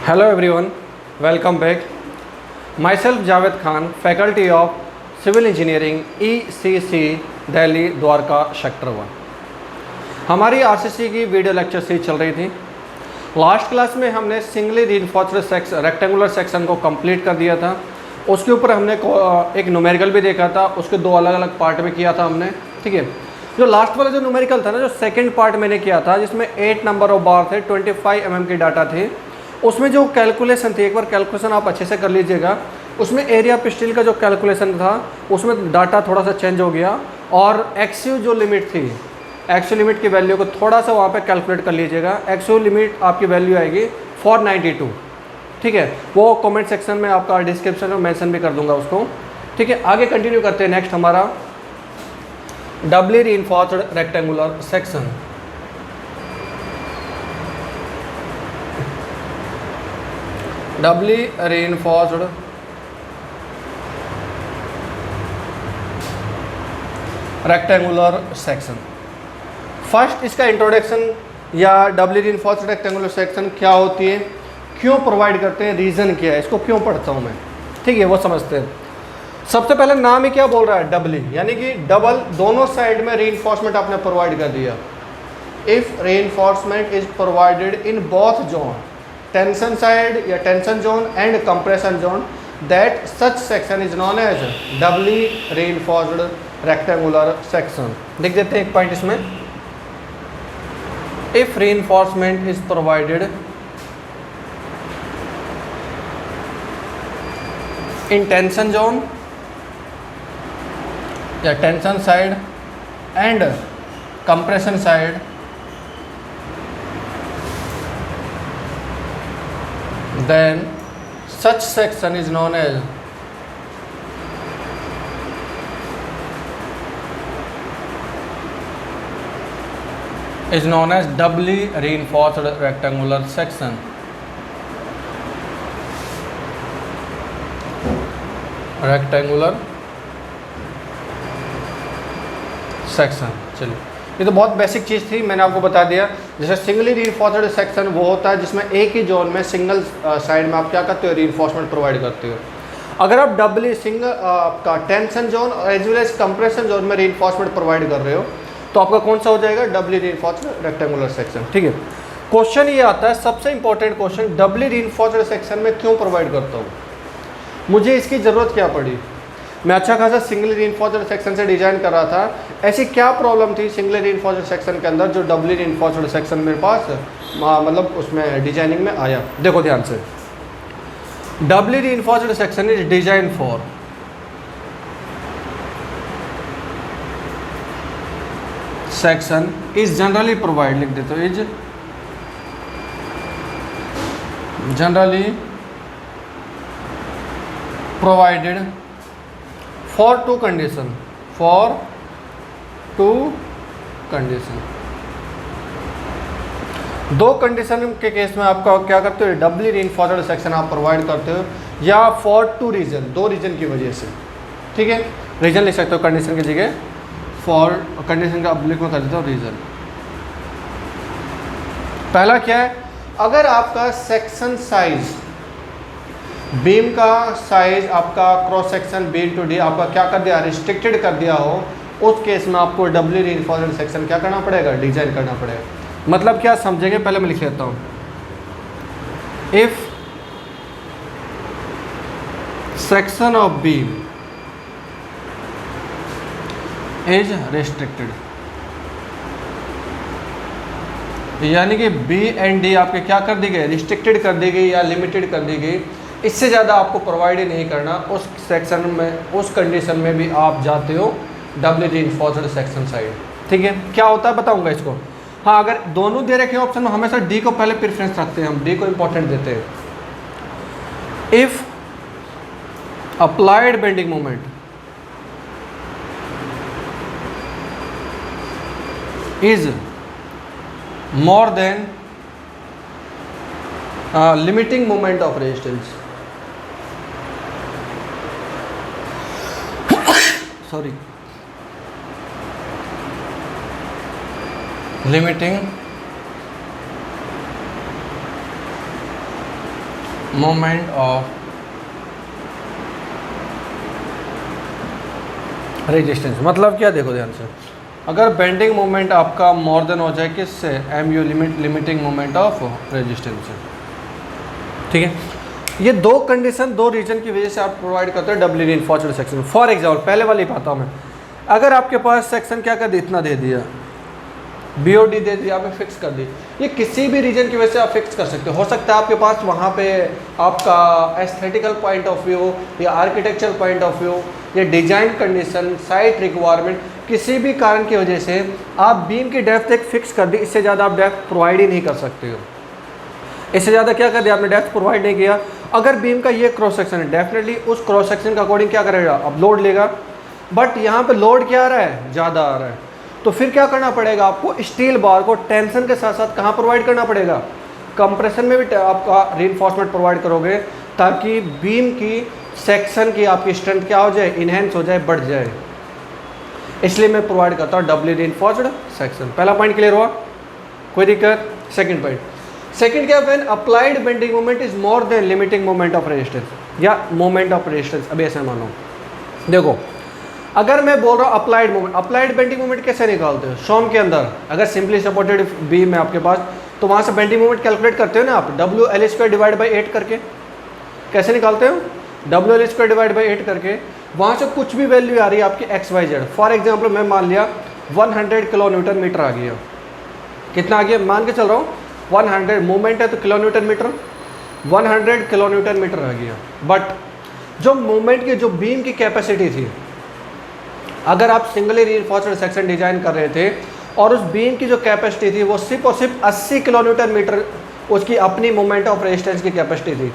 Hello everyone, welcome back. Myself Javed Khan, Faculty of Civil Engineering, ECC, Delhi Dwarka sector 1। हमारी RCC की video lecture series चल रही थी। Last class में हमने सिंगली रीइंफोर्स्ड रेक्टेंगुलर सेक्शन को कंप्लीट कर दिया था। उसके ऊपर हमने एक न्यूमेरिकल भी देखा था, उसके दो अलग अलग पार्ट में किया था हमने, ठीक है। जो लास्ट वाला जो न्यूमेरिकल था ना, जो सेकंड पार्ट मैंने किया था, जिसमें 8 नंबर ऑफ बार थे, 25 mm की डाटा थी, उसमें जो कैलकुलेशन थी, एक बार कैलकुलेशन आप अच्छे से कर लीजिएगा। उसमें एरिया ऑफ स्टील का जो कैलकुलेशन था, उसमें डाटा थोड़ा सा चेंज हो गया और एक्सयू जो लिमिट थी, एक्सयू लिमिट की वैल्यू को थोड़ा सा वहाँ पे कैलकुलेट कर लीजिएगा। एक्सयू लिमिट आपकी वैल्यू आएगी 492, ठीक है। वो कमेंट सेक्शन में आपका डिस्क्रिप्शन में मेंशन भी कर दूंगा उसको, ठीक है। आगे कंटिन्यू करते हैं। नेक्स्ट हमारा doubly reinforced rectangular section. Doubly reinforced rectangular section. First इसका इंट्रोडक्शन या डबली रीइंफोर्स्ड रेक्टेंगुलर सेक्शन क्या होती है, क्यों प्रोवाइड करते हैं, रीज़न क्या है, इसको क्यों पढ़ता हूँ मैं, ठीक है, वो समझते हैं। सबसे पहले नाम ही क्या बोल रहा है, डबली, यानी कि डबल, दोनों साइड में रीइंफोर्समेंट आपने प्रोवाइड कर दिया। If reinforcement is provided in both zone, tension side या tension zone and compression zone, that such section is known as doubly reinforced rectangular section. लिख देते हैं एक पॉइंट इसमें, if reinforcement is provided in tension zone या tension side and compression side, then such section is known as doubly reinforced rectangular section। Rectangular section. चलिए, ये तो बहुत बेसिक चीज़ थी, मैंने आपको बता दिया। जैसे सिंगली रीइंफोर्स्ड सेक्शन वो होता है जिसमें एक ही जोन में सिंगल साइड में आप क्या करते हो, रीइंफोर्समेंट प्रोवाइड करते हो। अगर आप डबली सिंगल आपका tension zone as well as compression zone में रीइंफोर्समेंट प्रोवाइड कर रहे हो, तो आपका कौन सा हो जाएगा, डबली रीइंफोर्स्ड रेक्टेंगुलर सेक्शन, ठीक है। क्वेश्चन ये आता है, सबसे इंपॉर्टेंट क्वेश्चन, डबली रीइंफोर्स्ड सेक्शन में क्यों प्रोवाइड करता हूँ, मुझे इसकी ज़रूरत क्या पड़ी। मैं अच्छा खासा सिंगल रीइंफोर्स्ड सेक्शन से डिजाइन कर रहा था, ऐसी क्या प्रॉब्लम थी सिंगल रीइंफोर्स्ड सेक्शन के अंदर जो डबली रीइंफोर्स्ड सेक्शन मेरे पास मतलब उसमें डिजाइनिंग में आया। देखो ध्यान से, doubly reinforced section is design for section is generally provide, लिख देते हो, is generally provided for two condition, for two condition. दो कंडीशन के केस में आपका क्या करते हो, डबली रीइंफोर्स्ड सेक्शन आप प्रोवाइड करते हो, या फॉर टू रीजन, दो रीजन की वजह से, ठीक है। रीजन लिख सकते हो कंडीशन की जगह, फॉर कंडीशन का अब्लिक में कर देता हूँ रीजन। पहला क्या है, अगर आपका सेक्शन साइज, बीम का साइज आपका cross section B to D आपका क्या कर दिया, रिस्ट्रिक्टेड कर दिया हो, उस केस में आपको डबली रीइंफोर्स्ड सेक्शन क्या करना पड़ेगा, डिजाइन करना पड़ेगा। मतलब क्या समझेंगे, पहले मैं लिख लेता हूँ, if section of beam is restricted, यानी कि बी एंड डी आपके क्या कर दी गई, रिस्ट्रिक्टेड कर दी गई या लिमिटेड कर दी गई, इससे ज़्यादा आपको प्रोवाइड ही नहीं करना, उस सेक्शन में, उस कंडीशन में भी आप जाते हो डबली रीइंफोर्स्ड सेक्शन साइड, ठीक है। क्या होता है बताऊंगा इसको। हाँ, अगर दोनों दे रखे ऑप्शन में हमेशा डी को पहले प्रेफरेंस रखते हैं, हम डी को इंपॉर्टेंट देते हैं। If applied bending moment is more than limiting moment of resistance, sorry, limiting moment of resistance मतलब क्या, देखो ध्यान से, अगर बेंडिंग मोमेंट आपका मोर देन हो जाए किससे, M U limiting moment of resistance से, ठीक है। ये दो कंडीशन दो रीजन की वजह से आप प्रोवाइड करते हैं डबली रीइंफोर्स्ड सेक्शन। फॉर एग्जाम्पल पहले वाली पाता हूँ मैं, अगर आपके पास सेक्शन क्या कर इतना दे दिया, BOD दे दिया, आपने फिक्स कर दी, ये किसी भी रीजन की वजह से आप फिक्स कर सकते हो सकता है आपके पास वहाँ पे आपका एस्थेटिकल पॉइंट ऑफ व्यू या आर्किटेक्चरल पॉइंट ऑफ व्यू या डिजाइन कंडीशन, साइट रिक्वायरमेंट, किसी भी कारण की वजह से आप बीम की डेप्थ एक फिक्स कर दी, इससे ज़्यादा आप डेप्थ प्रोवाइड ही नहीं कर सकते हो। इससे ज़्यादा क्या कर दिया आपने, डेप्थ प्रोवाइड नहीं किया। अगर बीम का ये क्रॉस सेक्शन है, डेफिनेटली उस क्रॉस सेक्शन के अकॉर्डिंग क्या करेगा, अब लोड लेगा, बट यहाँ पे लोड क्या आ रहा है, ज़्यादा आ रहा है, तो फिर क्या करना पड़ेगा आपको, स्टील बार को टेंशन के साथ साथ कहाँ प्रोवाइड करना पड़ेगा, कंप्रेशन में भी आपका रीइंफोर्समेंट प्रोवाइड करोगे, ताकि बीम की सेक्शन की आपकी स्ट्रेंथ क्या हो जाए, इनहेंस हो जाए, बढ़ जाए। इसलिए मैं प्रोवाइड करता हूँ डबली रीइंफोर्स्ड सेक्शन। पहला पॉइंट क्लियर हुआ, कोई दिक्कत। सेकंड पॉइंट, सेकंड क्या, when applied bending moment is more than limiting moment of resistance या मोमेंट ऑफ रेजिस्टेंस। अभी ऐसे मानो, देखो अगर मैं बोल रहा हूँ applied moment, applied bending moment कैसे निकालते हो, शॉम के अंदर अगर सिंपली सपोर्टेड बीम है आपके पास, तो वहाँ से बेंडिंग मोमेंट कैलकुलेट करते हो ना आप, WL² डिवाइड बाई 8 करके। कैसे निकालते हो, WL² डिवाइड बाई 8 करके, वहाँ से कुछ भी वैल्यू आ रही है आपकी XYZ। फॉर एग्जाम्पल मैं मान लिया 100 किलो न्यूटन मीटर आ गया, कितना आ गया, मान के चल रहा हूँ 100, मोमेंट है तो kilo newton meter, 100 kilo newton meter आ गया। बट जो मोमेंट की जो बीम की कैपेसिटी थी, अगर आप सिंगली रीइंफोर्स्ड सेक्शन डिजाइन कर रहे थे और उस बीम की जो कैपेसिटी थी वो सिर्फ और सिर्फ 80 किलो न्यूटन मीटर उसकी अपनी मोमेंट ऑफ रेजिस्टेंस की कैपेसिटी थी,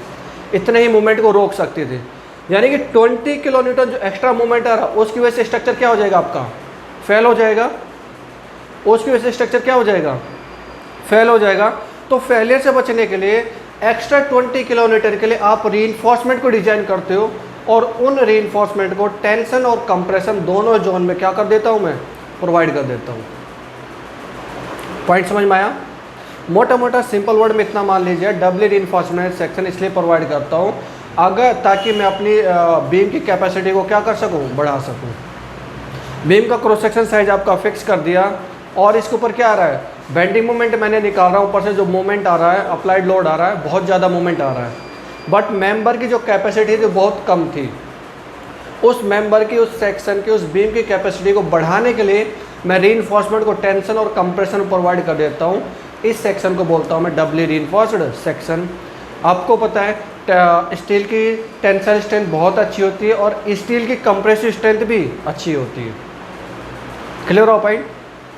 इतने ही मूवमेंट को रोक सकती थी। यानी कि 20 किलो न्यूटन जो एक्स्ट्रा मूवमेंट आ रहा, उसकी वजह से स्ट्रक्चर क्या हो जाएगा आपका, फेल हो जाएगा। उसकी वजह से स्ट्रक्चर क्या हो जाएगा, फेल हो जाएगा। तो फेलियर से बचने के लिए एक्स्ट्रा 20 किलो न्यूटन के लिए आप रीइंफोर्समेंट को डिजाइन करते हो, और उन रीइंफोर्समेंट को टेंशन और कंप्रेशन दोनों जोन में क्या कर देता हूँ मैं, प्रोवाइड कर देता हूँ। पॉइंट समझ में आया। मोटा मोटा सिंपल वर्ड में इतना मान लीजिए, डबली रीइंफोर्समेंट सेक्शन इसलिए प्रोवाइड करता हूँ अगर ताकि मैं अपनी बीम की कैपेसिटी को क्या कर सकूँ, बढ़ा सकूँ। बीम का क्रॉस सेक्शन साइज आपका फिक्स कर दिया, और इसके ऊपर क्या आ रहा है, बेंडिंग मोमेंट मैंने निकाल रहा हूँ, ऊपर से जो मोमेंट आ रहा है, अप्लाइड लोड आ रहा है, बहुत ज़्यादा मोमेंट आ रहा है, बट मेंबर की जो कैपेसिटी थी बहुत कम थी। उस मेंबर की, उस सेक्शन की, उस बीम की कैपेसिटी को बढ़ाने के लिए मैं रीइंफोर्समेंट को टेंशन और कंप्रेशन प्रोवाइड कर देता हूँ। इस सेक्शन को बोलता हूँ मैं डबली रीइंफोर्स्ड सेक्शन। आपको पता है स्टील की टेंसाइल स्ट्रेंथ बहुत अच्छी होती है और स्टील की कंप्रेसिव स्ट्रेंथ भी अच्छी होती है। क्लियर हो पॉइंट,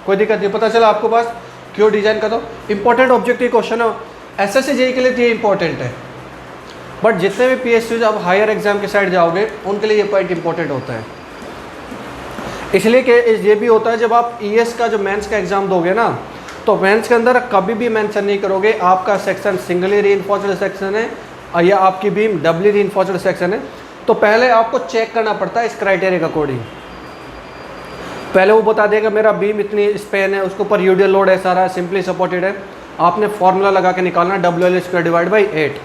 कोई दिक्कत नहीं। पता चला आपको पास क्यों डिजाइन करता हूँ। इंपॉर्टेंट ऑब्जेक्टिव क्वेश्चन हो, SSC JEE के लिए ये इंपॉर्टेंट है, बट जितने भी PSUs आप हायर एग्जाम के साइड जाओगे उनके लिए ये पॉइंट इंपॉर्टेंट होता है। इसलिए कि ये भी होता है जब आप ES का जो मेंस का एग्जाम दोगे ना, तो मेंस के अंदर कभी भी मेंशन नहीं करोगे आपका सेक्शन सिंगली रीइंफोर्स्ड सेक्शन है या आपकी बीम डबली रीइंफोर्स्ड सेक्शन है। तो पहले आपको चेक करना पड़ता है इस क्राइटेरिया के अकॉर्डिंग। पहले वो बता देगा मेरा बीम इतनी स्पेन है, उसके ऊपर यूडियल लोड है सारा, सिंपली सपोर्टेड है, आपने फॉर्मूला लगा के निकालना WL² डिवाइड बाई 8।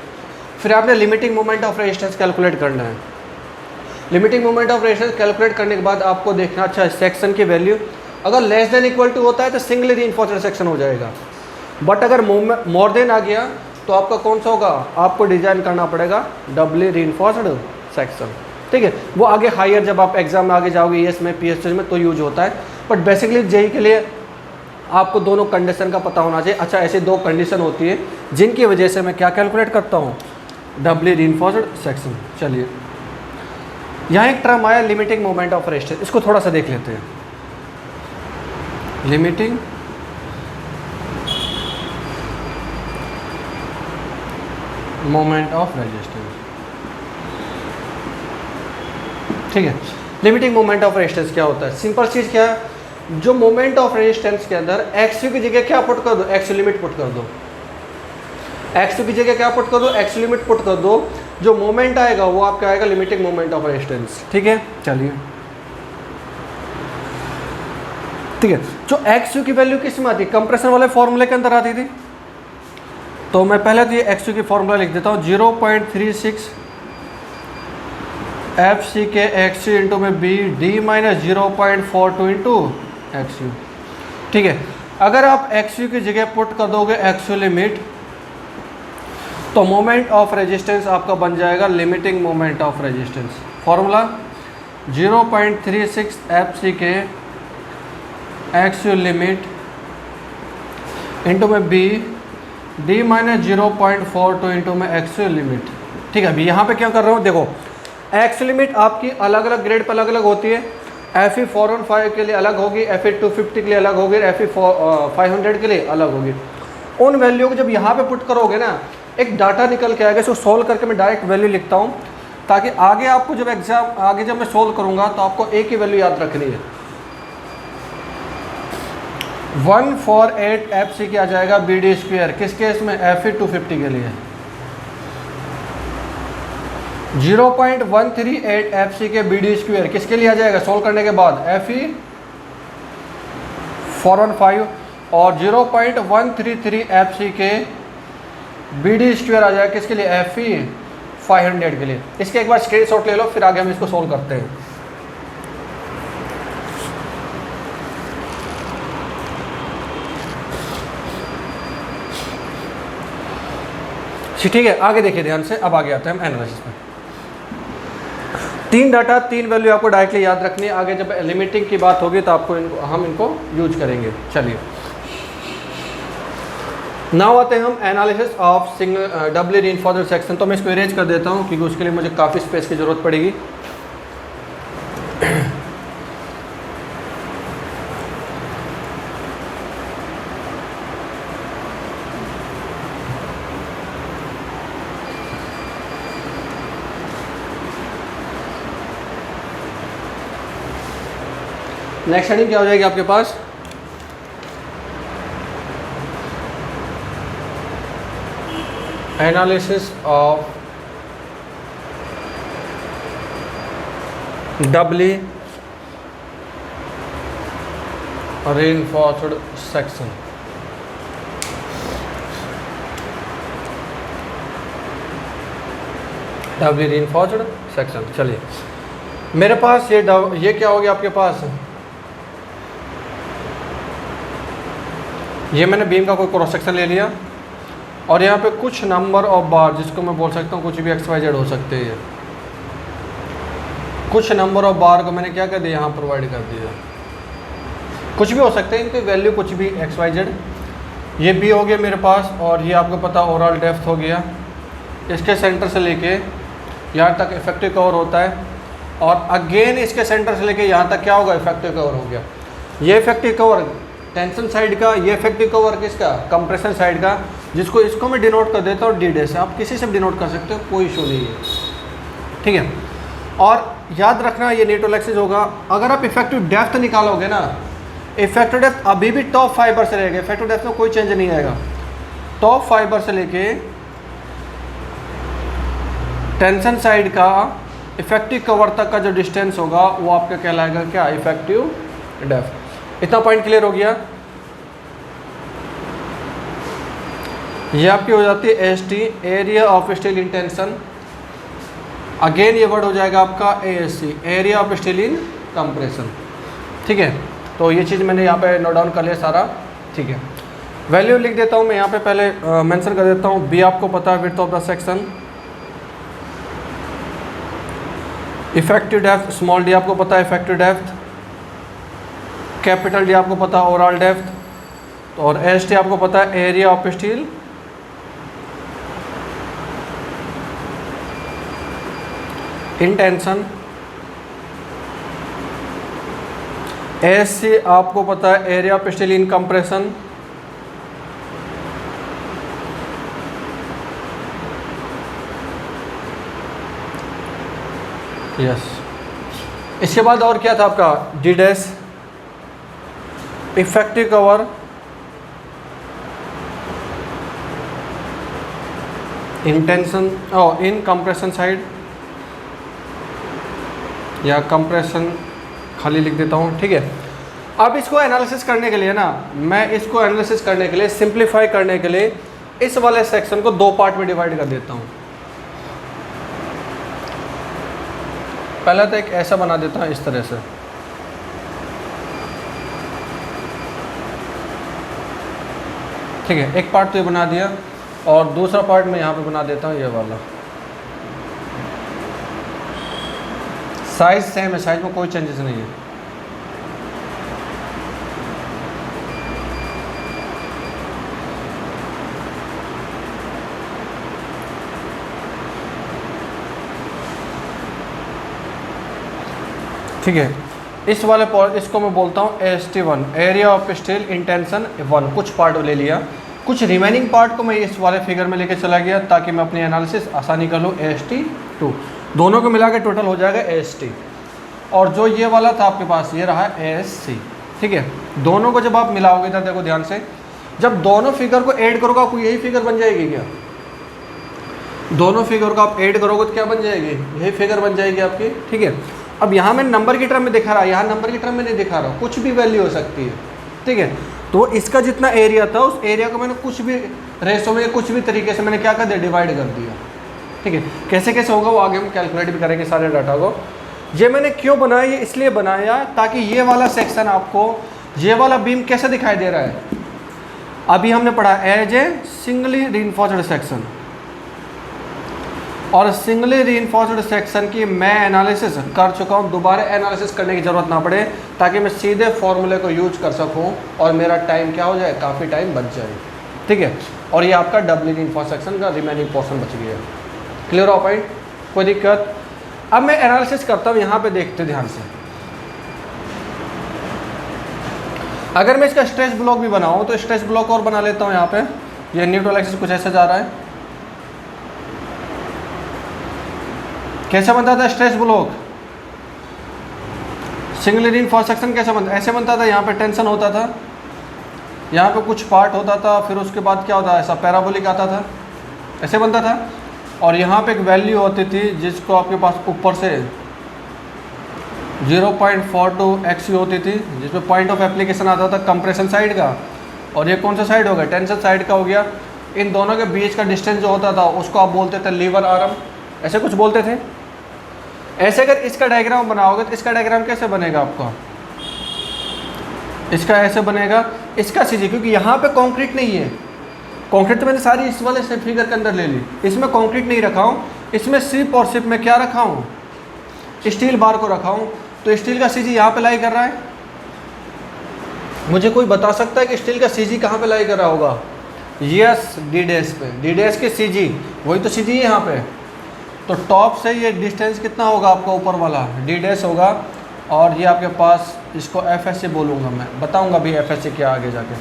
फिर आपने limiting moment of resistance calculate करना है। Limiting moment of resistance calculate करने के बाद आपको देखना, अच्छा सेक्शन की वैल्यू अगर लेस देन इक्वल टू होता है तो सिंगली रीइंफोर्स्ड सेक्शन हो जाएगा, बट अगर मोर देन आ गया तो आपका कौन सा होगा, आपको डिजाइन करना पड़ेगा डबली रीइंफोर्स्ड सेक्शन। ठीक है, वो आगे हायर जब आप एग्जाम में आगे जाओगे ES में PSU में तो यूज होता है, बट बेसिकली JEE के लिए आपको दोनों कंडीशन का पता होना चाहिए। अच्छा, ऐसे दो कंडीशन होती है जिनकी वजह से मैं क्या कैलकुलेट करता हूँ, डबली रीइंफोर्स्ड सेक्शन। चलिए, यहाँ एक टर्म आया लिमिटिंग मोमेंट ऑफ रेजिस्टेंस, इसको थोड़ा सा देख लेते हैं। लिमिटिंग मोमेंट ऑफ रेजिस्टेंस, ठीक है। लिमिटिंग मोमेंट ऑफ रेजिस्टेंस क्या होता है, सिंपल चीज़ क्या है, जो मोमेंट ऑफ रेजिस्टेंस के अंदर XU की जगह क्या पुट कर दो, XU लिमिट पुट कर दो। XU की जगह क्या पुट कर दो, XU लिमिट पुट कर दो। जो मोमेंट आएगा वो आपका आएगा लिमिटिंग मोमेंट ऑफ रेजिस्टेंस। ठीक है, चलिए, ठीक है। जो XU की वैल्यू किस में आती है, कंप्रेशन वाले फॉर्मूले के अंदर आती थी। तो मैं पहले तो ये एक्स यू की फॉर्मूला लिख देता हूँ, 0.36 F C K X U into में B D minus 0.42 into X U. ठीक है, अगर आप एक्स यू की जगह पुट कर दोगे एक्स यू लिमिट, तो मोमेंट ऑफ रेजिस्टेंस आपका बन जाएगा limiting moment of resistance. Formula 0.36 F C K X U limit into में बी डी माइनस 0.42 इंटू में एक्स यू लिमिट। ठीक है, अभी यहाँ पे क्या कर रहा हूँ, देखो एक्स लिमिट आपकी अलग अलग ग्रेड पर अलग अलग होती है। एफ ई 415 के लिए अलग होगी, एफ ई 250 के लिए अलग होगी, एफ ई 500 के लिए अलग होगी। उन वैल्यू को जब यहाँ पे पुट करोगे ना, एक डाटा निकल के आएगा, इसको सोल्व करके मैं डायरेक्ट वैल्यू लिखता हूँ, ताकि आगे आपको जब एग्जाम आगे जब मैं सोल्व करूँगा तो आपको एक ही वैल्यू याद रखनी है। 148 एफ सी क्या जाएगा बी डी स्क्वेयर, किस केस में, एफ ई 250 के लिए। 0.138 एफ सी के बी डी स्क्वेयर किसके लिए आ जाएगा सोल्व करने के बाद, एफ ई 415, और 0.133 एफ सी के बी डी स्क्वेयर आ जाएगा किसके लिए, एफ ई 500 के लिए। इसके एक बार स्क्रीनशॉट ले लो, फिर आगे हम इसको सोल्व करते हैं। ठीक है, आगे देखिए ध्यान से, अब आगे आते हैं हम एनालिसिस में। 3 डाटा 3 वैल्यू आपको डायरेक्टली याद रखनी है, आगे जब लिमिटिंग की बात होगी तो आपको हम इनको यूज करेंगे। चलिए नाउ आते हैं हम analysis of single doubly reinforced section. तो मैं इसको इरेज कर देता हूँ क्योंकि उसके लिए मुझे काफ़ी स्पेस की ज़रूरत पड़ेगी। नेक्स्ट हेडिंग क्या हो जाएगी आपके पास, analysis of doubly reinforced section. Doubly reinforced section. चलिए मेरे पास ये क्या हो गया आपके पास, ये मैंने बीम का कोई क्रॉस सेक्शन ले लिया, और यहाँ पे कुछ नंबर ऑफ बार, जिसको मैं बोल सकता हूँ कुछ भी एक्स वाई जेड हो सकते हैं, कुछ नंबर ऑफ बार को मैंने क्या कर दिया, यहाँ प्रोवाइड कर दिया। कुछ भी हो सकते हैं, इनकी वैल्यू कुछ भी एक्स वाई जेड। ये बी हो गया मेरे पास, और ये आपको पता ओवरऑल डेप्थ हो गया। इसके सेंटर से लेके यहाँ तक इफेक्टिव कवर होता है, और अगेन इसके सेंटर से लेके यहाँ तक क्या होगा, इफेक्टिव कवर हो गया। ये इफेक्टिव कवर टेंशन साइड का, ये इफेक्टिव कवर किसका, कंप्रेशन साइड का, इसको मैं डिनोट कर देता हूँ डी डे से। आप किसी से भी डिनोट कर सकते हो, कोई इशू नहीं है। ठीक है, और याद रखना ये नीटोलैक्सिस होगा। अगर आप इफेक्टिव डेप्थ निकालोगे ना, इफेक्टिव डेप्थ अभी भी टॉप फाइबर से रहेगा, इफेक्टिव डेप्थ में कोई चेंज नहीं आएगा। टॉप फाइबर से लेके टेंशन साइड का इफेक्टिव कवर तक का जो डिस्टेंस होगा वो आपका कहलाएगा क्या, इफेक्टिव डेप्थ। इतना पॉइंट क्लियर हो गया। ये आपकी हो जाती है S T, area of steel in tension. Again ये वर्ड हो जाएगा आपका A S C, area of steel in compression. ठीक है, तो ये चीज़ मैंने यहाँ पे नोट डाउन कर लिया सारा। ठीक है, वैल्यू लिख देता हूँ मैं यहाँ पे, पहले मेंशन कर देता हूँ। बी आपको पता है width of the section, effective depth small D आपको पता है इफेक्टिव डेप्थ, कैपिटल डी आपको पता है ओवरऑल डेप्थ, और एस टी आपको पता है area of steel in tension, S C आपको पता है area of steel in compression, yes. इसके बाद और क्या था आपका, D dash effective cover in tension और इन कंप्रेशन साइड, या कंप्रेशन खाली लिख देता हूँ। ठीक है, अब इसको एनालिसिस करने के लिए ना, मैं इसको एनालिसिस करने के लिए, सिंप्लीफाई करने के लिए इस वाले सेक्शन को दो पार्ट में डिवाइड कर देता हूँ। पहला तो एक ऐसा बना देता हूँ इस तरह से, ठीक है, एक पार्ट तो ये बना दिया, और दूसरा पार्ट मैं यहाँ पे बना देता हूँ ये वाला। साइज सेम है, साइज में कोई चेंजेस नहीं है। ठीक है, इस वाले इसको मैं बोलता हूँ AST1, area of steel intention 1। कुछ पार्ट ले लिया, कुछ रिमेनिंग पार्ट को मैं इस वाले फिगर में लेके चला गया ताकि मैं अपनी एनालिसिस आसानी कर लूँ। AST2 दोनों को मिला के टोटल हो जाएगा AST, और जो ये वाला था आपके पास ये रहा ASC। ठीक है, दोनों को जब आप मिलाओगे इधर देखो ध्यान से, जब दोनों फिगर को ऐड करोगे आपको यही फिगर बन जाएगी क्या? दोनों फिगर को आप ऐड करोगे तो क्या बन जाएगी? यही फिगर बन जाएगी आपकी। ठीक है, अब यहाँ मैं नंबर की टर्म में दिखा रहा, यहाँ नंबर की टर्म में नहीं दिखा रहा, कुछ भी वैल्यू हो सकती है। ठीक है, तो इसका जितना एरिया था उस एरिया को मैंने कुछ भी रेशो में कुछ भी तरीके से मैंने क्या कर दिया, डिवाइड कर दिया। ठीक है, कैसे कैसे होगा वो आगे हम कैलकुलेट भी करेंगे सारे डाटा को। ये मैंने क्यों बनाया, ये इसलिए बनाया ताकि ये वाला सेक्शन आपको, ये वाला बीम कैसे दिखाई दे रहा है, अभी हमने पढ़ा as a singly reinforced section, और सिंगली रीइंफोर्स्ड सेक्शन की मैं एनालिसिस कर चुका हूँ, दोबारा एनालिसिस करने की ज़रूरत ना पड़े, ताकि मैं सीधे फॉर्मूले को यूज कर सकूँ और मेरा टाइम क्या हो जाए, काफ़ी टाइम बच जाए। ठीक है, और ये आपका डबली रीइंफोर्स्ड सेक्शन का रिमेनिंग पोर्शन बच गया। क्लियर हो पॉइंट, कोई दिक्कत? अब मैं एनालिसिस करता हूँ, यहाँ पे देखते ध्यान से। अगर मैं इसका स्ट्रेस ब्लॉक भी बनाऊँ तो स्ट्रेस ब्लॉक और बना लेता हूँ। यहाँ पे ये न्यूट्रल एक्सिस कुछ ऐसे जा रहा है, कैसे बनता था stress block? Single reinforced section कैसे बनता? ऐसे बनता था, यहाँ पे टेंशन होता था, यहाँ पे कुछ पार्ट होता था, फिर उसके बाद क्या होता है, ऐसा पैराबोलिक आता था, ऐसे बनता था, और यहाँ पे एक वैल्यू होती थी जिसको आपके पास ऊपर से 0.42 XU होती थी, जिसमें पॉइंट ऑफ एप्लीकेशन आता था कंप्रेशन साइड का, और ये कौन सा साइड हो गया, टेंशन साइड का हो गया। इन दोनों के बीच का डिस्टेंस जो होता था उसको आप बोलते थे लीवर आर्म, ऐसे कुछ बोलते थे। ऐसे अगर इसका डायग्राम बनाओगे तो इसका डायग्राम कैसे बनेगा आपका? इसका ऐसे बनेगा, इसका सीजी, क्योंकि यहाँ पे कंक्रीट नहीं है। कंक्रीट तो मैंने सारी इस वाले से फिगर के अंदर ले ली, इसमें कंक्रीट नहीं रखा हूँ, इसमें सिर्फ और सिर्फ मैं क्या रखा हूँ, स्टील बार को रखा हूँ। तो स्टील का सीजी यहाँ पे लाई कर रहा है। मुझे कोई बता सकता है कि स्टील का सीजी कहाँ पे लाई कर रहा होगा? यस, डी डैश पे। डी डैश के सीजी, वही तो सीजी है यहाँ पे। तो टॉप से ये डिस्टेंस कितना होगा आपका, ऊपर वाला डी डैश होगा, और ये आपके पास, इसको FSC बोलूँगा मैं, बताऊँगा अभी FSC क्या आगे जाके।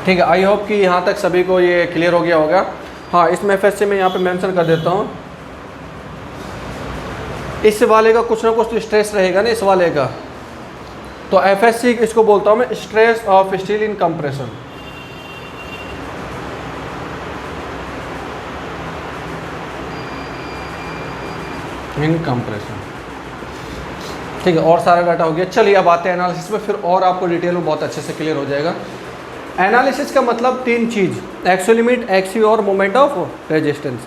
ठीक है, आई होप कि यहाँ तक सभी को ये क्लियर हो गया होगा। हाँ, इसमें FSC में यहाँ पे मेंशन कर देता हूँ, इस वाले का कुछ ना कुछ स्ट्रेस रहेगा ना इस वाले का, तो FSC इसको बोलता हूँ मैं, stress of steel in compression. In compression. ठीक है, और सारा डाटा हो गया। चलिए अब आते हैं एनालिसिस में, फिर और आपको डिटेल में बहुत अच्छे से क्लियर हो जाएगा। एनालिसिस का मतलब तीन चीज़, एक्सयू लिमिट, XU और मोमेंट ऑफ रेजिस्टेंस।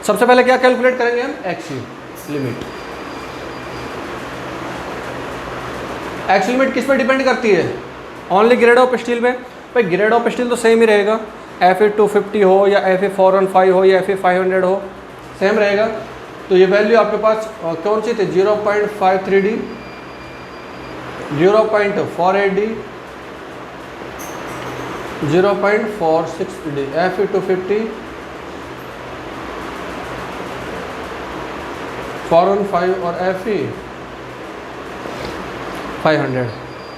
सबसे पहले क्या कैलकुलेट करेंगे हम? XU limit. XU लिमिट किस पे डिपेंड करती है? ओनली ग्रेड ऑफ स्टील पे। भाई ग्रेड ऑफ स्टील तो सेम ही रहेगा, FE 250 हो या FE 415 हो या FE 500 हो, सेम रहेगा। तो ये वैल्यू आपके पास कौन सी थी? 0.53D, 0.48D, 0.46D, FE 250, 415 और FE 500।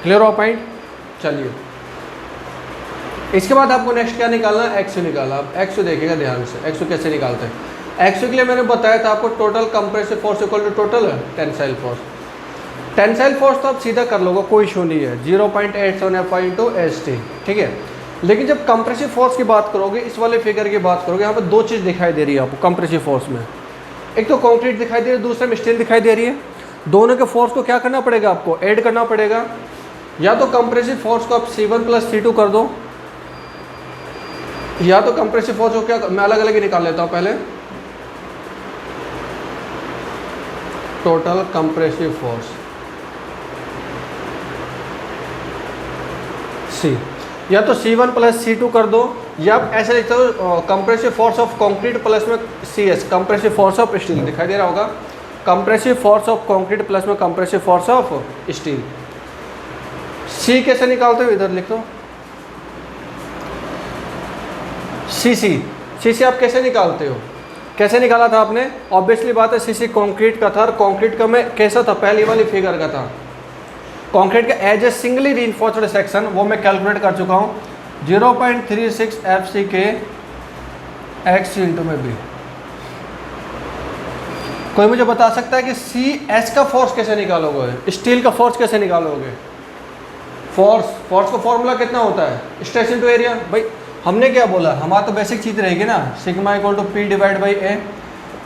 क्लियर हो पॉइंट? चलिए इसके बाद आपको नेक्स्ट क्या निकालना है? XU निकालना। आप XU देखिएगा ध्यान से, XU कैसे निकालते हैं। XU के लिए मैंने बताया था आपको, total compressive force equal to total tensile force. Tensile force तो आप सीधा कर लोगे, कोई इशू नहीं है, 0.87 FI इंटू ST। ठीक है, लेकिन जब कंप्रेसिव फोर्स की बात करोगे, इस वाले फिगर की बात करोगे, यहाँ पर दो चीज़ दिखाई दे रही है आपको कंप्रेसिव फोर्स में। एक तो कंक्रीट दिखाई दे रही है, दूसरे में स्टील दिखाई दे रही है। दोनों के फोर्स को क्या करना पड़ेगा आपको? ऐड करना पड़ेगा। या तो कंप्रेसिव फोर्स को आप C1 + C2 कर दो, या तो कंप्रेसिव फोर्स हो क्या, मैं अलग अलग ही निकाल लेता हूँ पहले। टोटल कंप्रेसिव फोर्स सी, या तो C1 प्लस C2 कर दो, या आप ऐसे लिखते हो compressive force of concrete plus में CS, compressive force of steel, दिखाई दे रहा होगा, compressive force of concrete plus में compressive force of steel. C कैसे निकालते हो, इधर लिख दो CC आप कैसे निकालते हो, कैसे निकाला था आपने, ऑब्वियसली बात है CC कंक्रीट का था, और कंक्रीट का मैं कैसा था, पहली वाली फिगर का था, कंक्रीट का as a singly reinforced section, वो मैं कैलकुलेट कर चुका हूँ 0.36 FCK x इंटू में B। कोई मुझे बता सकता है कि CS का फोर्स कैसे निकालोगे, स्टील का फोर्स कैसे निकालोगे? फोर्स का फॉर्मूला कितना होता है, स्ट्रेस इंटू एरिया। भाई हमने क्या बोला, हमारा तो बेसिक चीज़ रहेगी ना, sigma equal to P divide by A।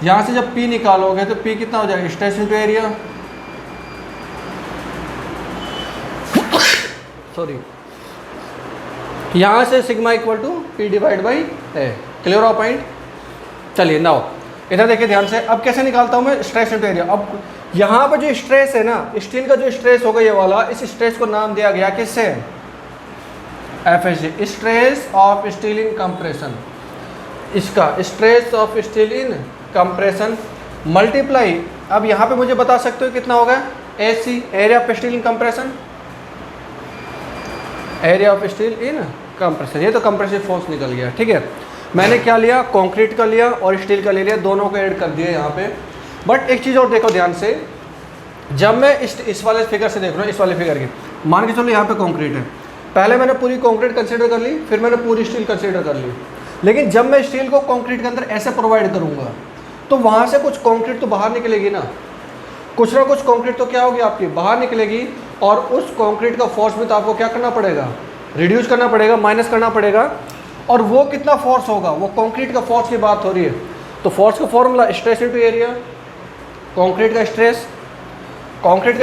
यहाँ से जब P निकालोगे तो P कितना हो जाएगा, स्ट्रेस इंटू एरिया, सॉरी, यहाँ से sigma equal to P divide by A। Clear हो पॉइंट? चलिए नाउ इधर देखिए ध्यान से, अब कैसे निकालता हूँ मैं स्ट्रेस इंटू एरिया। अब यहाँ पर जो स्ट्रेस है ना, स्टील का जो स्ट्रेस होगा ये वाला, इस स्ट्रेस को नाम दिया गया किससे, FSG, stress of steel in compression. इसका stress of steel in compression multiply, अब यहाँ पे मुझे बता सकते हो कितना होगा, AC, area of steel in compression, area of steel in compression. ये तो कंप्रेसिव फोर्स निकल गया, ठीक है। मैंने क्या लिया, कंक्रीट का लिया और स्टील का ले लिया, दोनों को ऐड कर दिया यहाँ पे। बट एक चीज़ और देखो ध्यान से, जब मैं इस वाले फिगर से देख रहा हूँ, इस वाले फिगर की, मान के चलो यहाँ पे कंक्रीट है, पहले मैंने पूरी कंक्रीट कंसीडर कर ली, फिर मैंने पूरी स्टील कंसीडर कर ली। लेकिन जब मैं स्टील को कंक्रीट के अंदर ऐसे प्रोवाइड करूँगा तो वहाँ से कुछ कंक्रीट तो बाहर निकलेगी ना, कुछ ना कुछ कंक्रीट तो क्या होगी आपकी, बाहर निकलेगी। और उस कंक्रीट का फोर्स भी तो आपको क्या करना पड़ेगा, रिड्यूस करना पड़ेगा, माइनस करना पड़ेगा। और वो कितना फोर्स होगा, वो कंक्रीट का फोर्स की बात हो रही है। तो फोर्स का formula stress into area, concrete का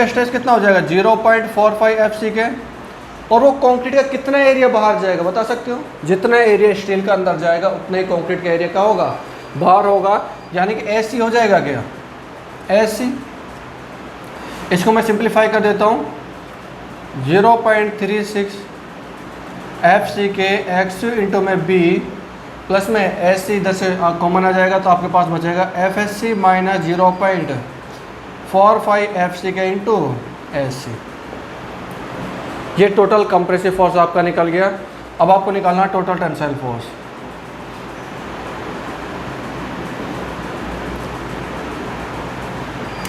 स्ट्रेस कितना हो जाएगा 0.45 FCK। और वो कंक्रीट का कितना एरिया बाहर जाएगा बता सकते हो, जितना एरिया स्टील का अंदर जाएगा उतना ही कंक्रीट का एरिया क्या होगा, बाहर होगा। यानी कि AC हो जाएगा क्या, AC। इसको मैं सिंप्लीफाई कर देता हूँ, 0.36 FCK x इंटू में B प्लस में SC इधर से कॉमन आ जाएगा तो आपके पास बचेगा FSC minus 0.45 FCK into SC। ये टोटल कंप्रेसिव फोर्स आपका निकल गया। अब आपको निकालना है टोटल टेंसाइल फोर्स।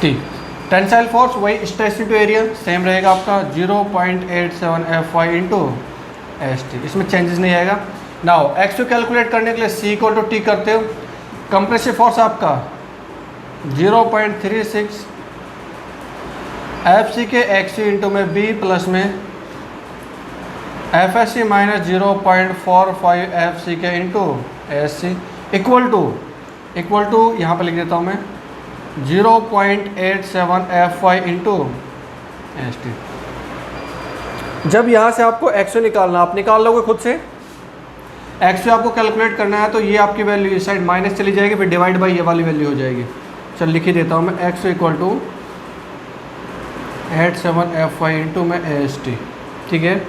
ठीक, टेंसाइल फोर्स वही स्ट्रेस इंटू एरिया सेम रहेगा आपका 0.87 FY इंटू ST, इसमें चेंजेस नहीं आएगा। नाउ एक्स कैलकुलेट करने के लिए C को तो T करते हो, कंप्रेसिव फोर्स आपका 0.36 FCK x इंटू में B प्लस में FSC minus 0.45 FCK into SC equal to यहाँ पर लिख देता हूँ मैं 0.87 FY इंटू ST। जब यहाँ से आपको एक्सओ निकालना, आप निकाल लोगे खुद से, एक्सओ आपको कैलकुलेट करना है तो ये आपकी वैल्यू इस साइड माइनस चली जाएगी, फिर डिवाइड बाई ये वाली वैल्यू हो जाएगी। चल लिख ही देता हूँ मैं, X O equal to 87 FY into में ST, ठीक है,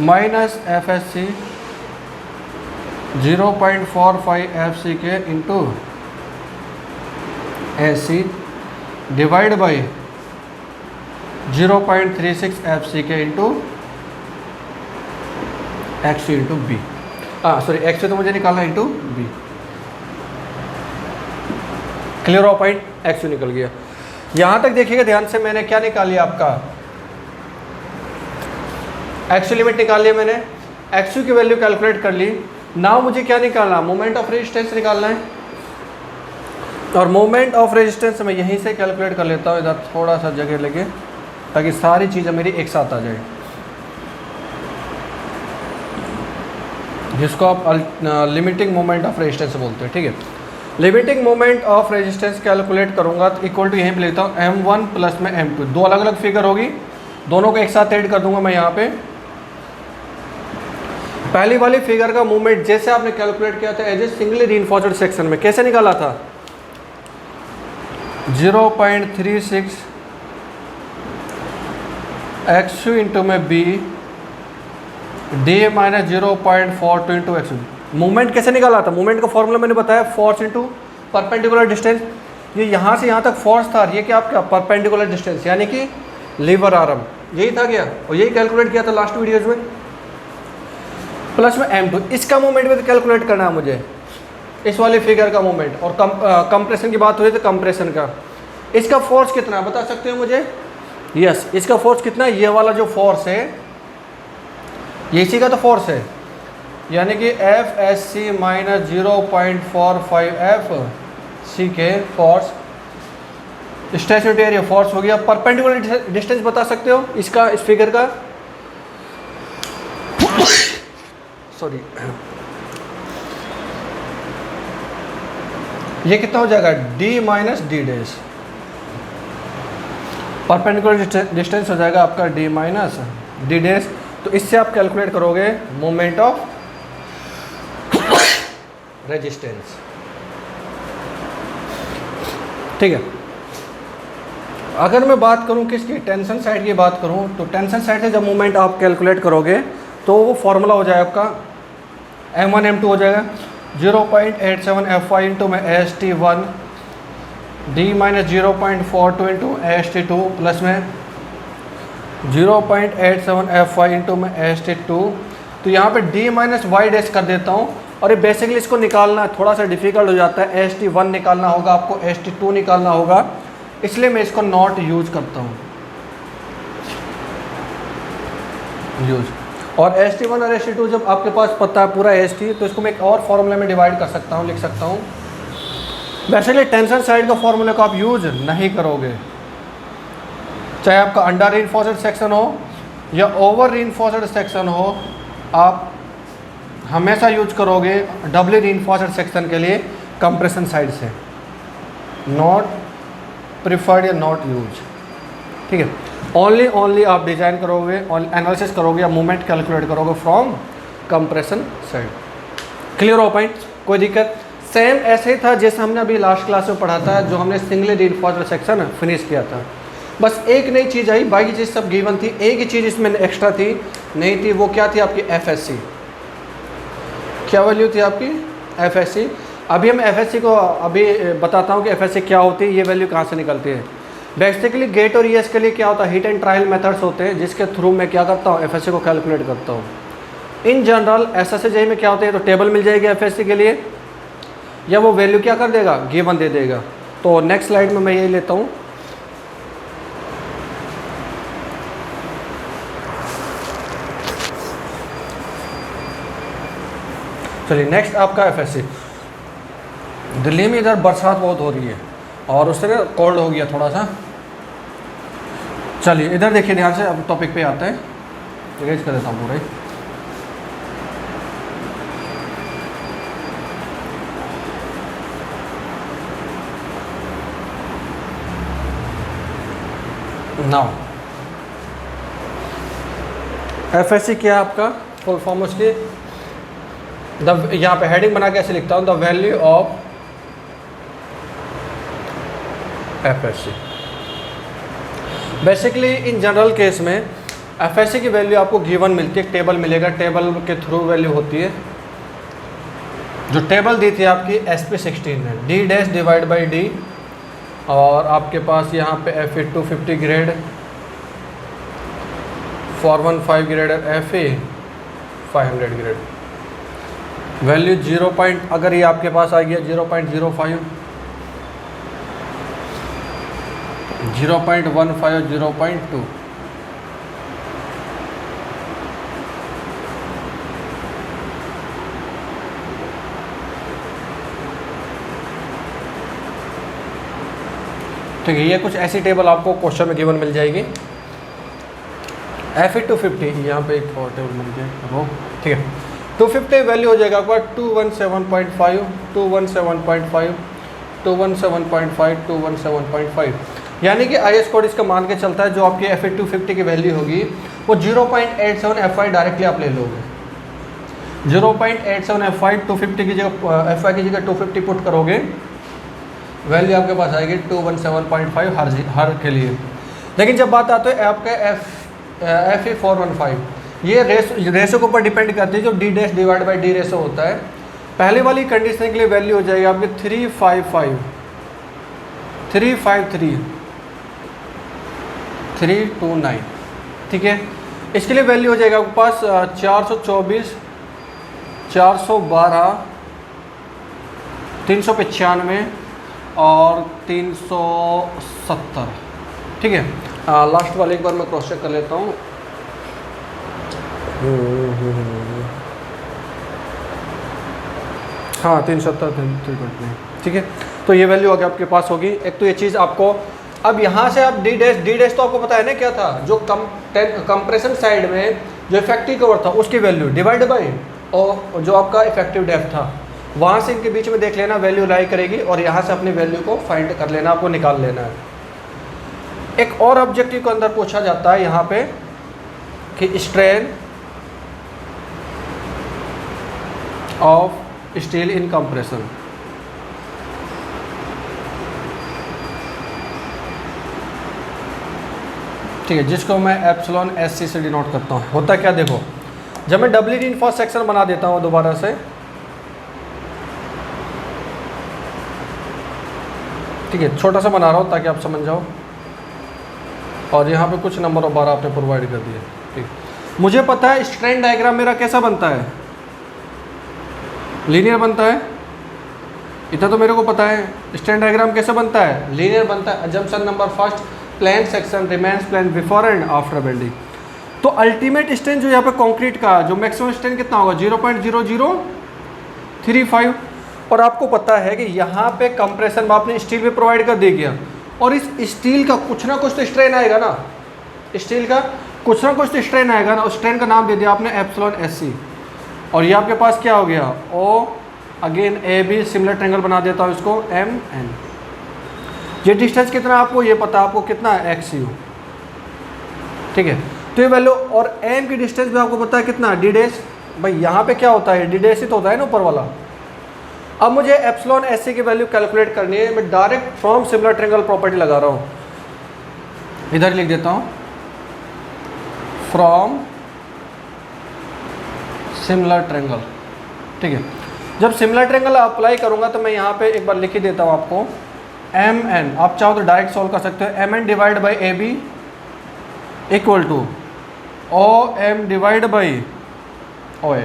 minus FSC 0.45 FCK into SC divide by 0.36 FCK into X into B, sorry X तो मुझे निकालना इंटू बी। क्लियर हो पॉइंट, एक्स निकल गया। यहाँ तक देखिएगा ध्यान से, मैंने क्या निकाल लिया आपका एक्स लिमिट निकाल लिया मैंने, एक्स की वैल्यू कैलकुलेट कर ली। नाउ मुझे क्या निकालना, मोमेंट ऑफ रेजिस्टेंस निकालना है। और मोमेंट ऑफ रेजिस्टेंस मैं यहीं से कैलकुलेट कर लेता हूँ, इधर थोड़ा सा जगह लगे ताकि सारी चीज़ें मेरी एक साथ आ जाए, जिसको आप लिमिटिंग मोमेंट ऑफ रेजिस्टेंस बोलते हैं, ठीक है। Limiting moment of resistance calculate करूँगा तो इक्वल टू यहीं पे लेता हूँ M1 प्लस में M2, दो अलग अलग फिगर होगी, दोनों को एक साथ ऐड कर दूंगा मैं यहाँ पे। पहली वाली फिगर का मूवमेंट जैसे आपने कैलकुलेट किया था as a singly reinforced section में, कैसे निकाला था? 0.36 x इंटू में b d minus 0.42 into X. Movement कैसे निकाला था? मूवमेंट का फॉर्मूला मैंने बताया, फोर्स इंटू परपेंडिकुलर डिस्टेंस। ये यहाँ से यहाँ तक फोर्स था, ये क्या आपका परपेंडिकुलर डिस्टेंस यानी कि लीवर आर्म, यही था क्या? और यही कैलकुलेट किया था लास्ट वीडियोज में। प्लस में m2, इसका मूवमेंट भी कैलकुलेट करना है मुझे, इस वाली फिगर का मूवमेंट। और कंप्रेशन की बात हो रही थी, कंप्रेशन का इसका फोर्स कितना है बता सकते हो मुझे? यस, इसका फोर्स कितना है? ये वाला जो फोर्स है ये इसी का तो फोर्स है, यानी कि F S C minus 0.45 F C K force stationery area force हो गया। परपेंडिकुलर डिस्टेंस बता सकते हो इसका, इस फिगर का? सॉरी, ये कितना हो जाएगा? d minus D dash. Perpendicular distance हो जाएगा आपका d माइनस डी डैश। तो इससे आप कैलकुलेट करोगे मोमेंट ऑफ रेजिस्टेंस। ठीक है, अगर मैं बात करूं किसकी, टेंशन साइड की बात करूं, तो टेंशन साइड से जब मोमेंट आप कैलकुलेट करोगे तो वो फॉर्मूला हो जाएगा आपका m1 m2 हो जाएगा 0.87 fy इंटू में ast1 d minus 0.42 into ast2 plus में 0.87 fy इंटू में ast2। तो यहाँ पे d माइनस वाई डैश कर देता हूँ। और ये बेसिकली इसको निकालना थोड़ा सा डिफिकल्ट हो जाता है, ast1 निकालना होगा आपको, ast2 निकालना होगा, इसलिए मैं इसको नॉट यूज करता हूँ, यूज। और st1 और st2 जब आपके पास पता है पूरा st, तो इसको मैं एक और फॉर्मूले में डिवाइड कर सकता हूँ, लिख सकता हूँ। वैसे टेंशन साइड का फॉर्मूले को आप यूज नहीं करोगे, चाहे आपका अंडर रीइंफोर्स्ड सेक्शन हो या ओवर रीइंफोर्स्ड सेक्शन हो, आप हमेशा यूज करोगे डबली रीइंफोर्स्ड सेक्शन के लिए कंप्रेशन साइड से, नॉट प्रिफर्ड या नॉट यूज। ठीक है, ओनली आप डिज़ाइन करोगे, एनालिसिस करोगे या मूवमेंट कैलकुलेट करोगे फ्रॉम कंप्रेशन साइड। क्लियर हो पॉइंट? कोई दिक्कत? सेम ऐसे ही था जैसे हमने अभी लास्ट क्लास में पढ़ा था, जो हमने सिंगली रीइंफोर्स्ड सेक्शन फिनिश किया था। बस एक नई चीज़ आई, बाकी चीज़ सब गिवन थी, एक ही चीज़ इसमें एक्स्ट्रा थी, नहीं थी, वो क्या थी? आपकी FSC। क्या वैल्यू थी आपकी? FSC। अभी हम FSC को अभी बताता हूँ कि FSC क्या होती है, ये वैल्यू कहाँ से निकलती है। बेसिकली गेट और ES के लिए क्या होता है, हिट एंड ट्रायल मेथड्स होते हैं, जिसके थ्रू मैं क्या करता हूँ, FSC को कैलकुलेट करता हूँ। इन जनरल SSJ में क्या होता है, तो टेबल मिल जाएगी FSC के लिए, या वो वैल्यू क्या कर देगा, गिवन दे देगा। तो नेक्स्ट स्लाइड में मैं यही लेता हूँ। चलिए नेक्स्ट आपका FSC। दिल्ली में इधर बरसात बहुत हो रही है और उससे ना कोल्ड हो गया थोड़ा सा। चलिए इधर देखिए ध्यान से, अब टॉपिक पे आते हैं, इरेज कर देता हूँ पूरा ही। नाउ FSC क्या है आपका फुल फॉर्म? उसकी यहाँ पे हेडिंग बना के ऐसे लिखता हूँ, the value of FSC। Basically in general case में FSC की वैल्यू आपको गिवन मिलती है, टेबल मिलेगा, टेबल के थ्रू वैल्यू होती है। जो टेबल दी थी आपकी SP16 है, D dash divide by D, और आपके पास यहाँ पे FE 250 grade, 415 grade, FE 500 grade. Value 0 point, अगर ये आपके पास आ गया 0.05, 0.15, 0.2, ठीक है। ये कुछ ऐसी टेबल आपको क्वेश्चन में गिवन मिल जाएगी। FE 250, यहाँ पे एक और टेबल मिल गया वो, ठीक है। 250 वैल्यू हो जाएगा आपका 217.5, 217.5, 217.5, 217.5, यानी कि IS कोड इसका मान के चलता है जो आपकी FE 250 की वैल्यू होगी वो 0.87 FI डायरेक्टली आप ले लोगे। 0.87F5 250 की जगह F5 की जगह 250 पुट करोगे, वैल्यू आपके पास आएगी 217.5 हर के लिए। लेकिन जब बात आती है आपके FE415, ये रेशो के ऊपर डिपेंड करती है, जो D dash divide by D ratio होता है। पहले वाली कंडीशन के लिए वैल्यू हो जाएगी आपकी 329, ठीक है। इसके लिए वैल्यू हो जाएगा आपके पास 424, 412, 395 और 370, ठीक है। लास्ट वाले एक बार मैं क्रॉस चेक कर लेता हूँ। हाँ 370, 320, ठीक है। तो ये वैल्यू आगे आपके पास होगी। एक तो ये चीज़ आपको, अब यहाँ से आप डी डैश तो आपको पता है ना क्या था, जो कंप्रेशन साइड में जो इफेक्टिव कवर था उसकी वैल्यू डिवाइड बाई और जो आपका इफेक्टिव डेप्थ था, वहाँ से इनके बीच में देख लेना वैल्यू लाई करेगी और यहाँ से अपनी वैल्यू को फाइंड कर लेना, आपको निकाल लेना है। एक और ऑब्जेक्टिव के अंदर पूछा जाता है यहाँ पे कि strain of steel in compression, ठीक है, जिसको मैं एप्सिलॉन SC से डिनोट करता हूँ। होता क्या देखो, जब मैं डबली रीइंफोर्स सेक्शन बना देता हूँ दोबारा से, ठीक है, छोटा सा बना रहा हूँ ताकि आप समझ जाओ, और यहाँ पे कुछ नंबर और 12 आपने प्रोवाइड कर दिए, ठीक। मुझे पता है स्ट्रेन डायग्राम मेरा कैसा बनता है, लीनियर बनता है, इतना तो मेरे को पता है। स्ट्रेन डायग्राम कैसे बनता है, लीनियर बनता है। Assumption number first, plane section remains plane before and after bending. तो अल्टीमेट स्ट्रेन जो यहाँ पे कंक्रीट का जो मैक्सिमम स्ट्रेन कितना होगा 0.0035, और आपको पता है कि यहाँ पे कंप्रेशन में आपने स्टील पे प्रोवाइड कर दे गया, और इस स्टील का कुछ ना कुछ तो स्ट्रेन आएगा ना, स्टील का कुछ ना कुछ तो स्ट्रेन आएगा ना। उस स्ट्रेन का नाम दे दिया आपने एप्सिलॉन SC, और ये आपके पास क्या हो गया O, again AB, similar triangle बना देता हूँ इसको MN। ये डिस्टेंस कितना आपको ये पता, आपको कितना है XU, ठीक है। तो ये वैल्यू, और M की डिस्टेंस भी आपको पता है कितना D डैश, भाई यहाँ पे क्या होता है D डैश ही तो होता है ना ऊपर वाला। अब मुझे एप्सिलॉन SC की वैल्यू कैलकुलेट करनी है, मैं direct from similar triangle property लगा रहा हूँ, इधर लिख देता हूँ फ्रॉम सिमिलर ट्रायंगल, ठीक है। जब सिमिलर ट्रायंगल अप्लाई करूँगा तो मैं यहाँ पे एक बार लिख ही देता हूँ आपको MN, आप चाहो तो डायरेक्ट सॉल्व कर सकते हो। MN divide by AB equal to OM divide by OA।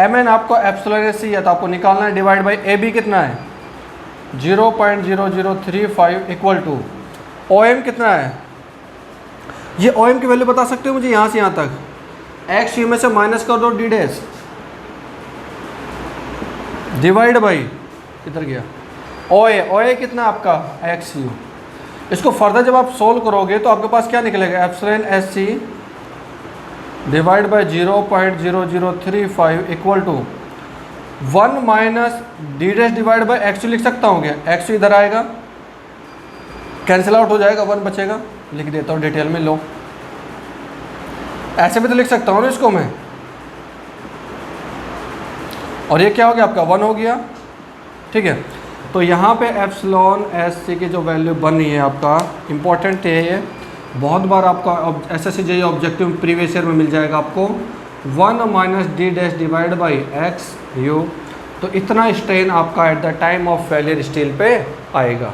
MN आपको एप्सिलॉन SC है तो आपको निकालना है, डिवाइड बाई AB कितना है 0.0035 इक्वल टू OM कितना है, ये OM की वैल्यू बता सकते हो मुझे यहाँ से यहाँ तक, XU में से माइनस कर दो D डैश डिवाइड बाई किधर गया OA कितना आपका XU। इसको फर्दर जब आप सोल्व करोगे तो आपके पास क्या निकलेगा, epsilon SC divide by 0.0035 equal to 1 minus D dash divide by XU लिख सकता हूँ क्या, XU इधर आएगा, कैंसिल आउट हो जाएगा, 1 बचेगा, लिख देता हूँ डिटेल में, लो ऐसे भी तो लिख सकता हूँ ना इसको मैं, और ये क्या हो गया आपका 1 हो गया, ठीक है। तो यहाँ पे एप्सिलॉन SC की जो वैल्यू बन रही है आपका, इंपॉर्टेंट है ये, बहुत बार आपका SSC JEE objective previous year में मिल जाएगा आपको, 1 minus D dash divide by XU। तो इतना स्ट्रेन आपका at the time of failure steel पे आएगा।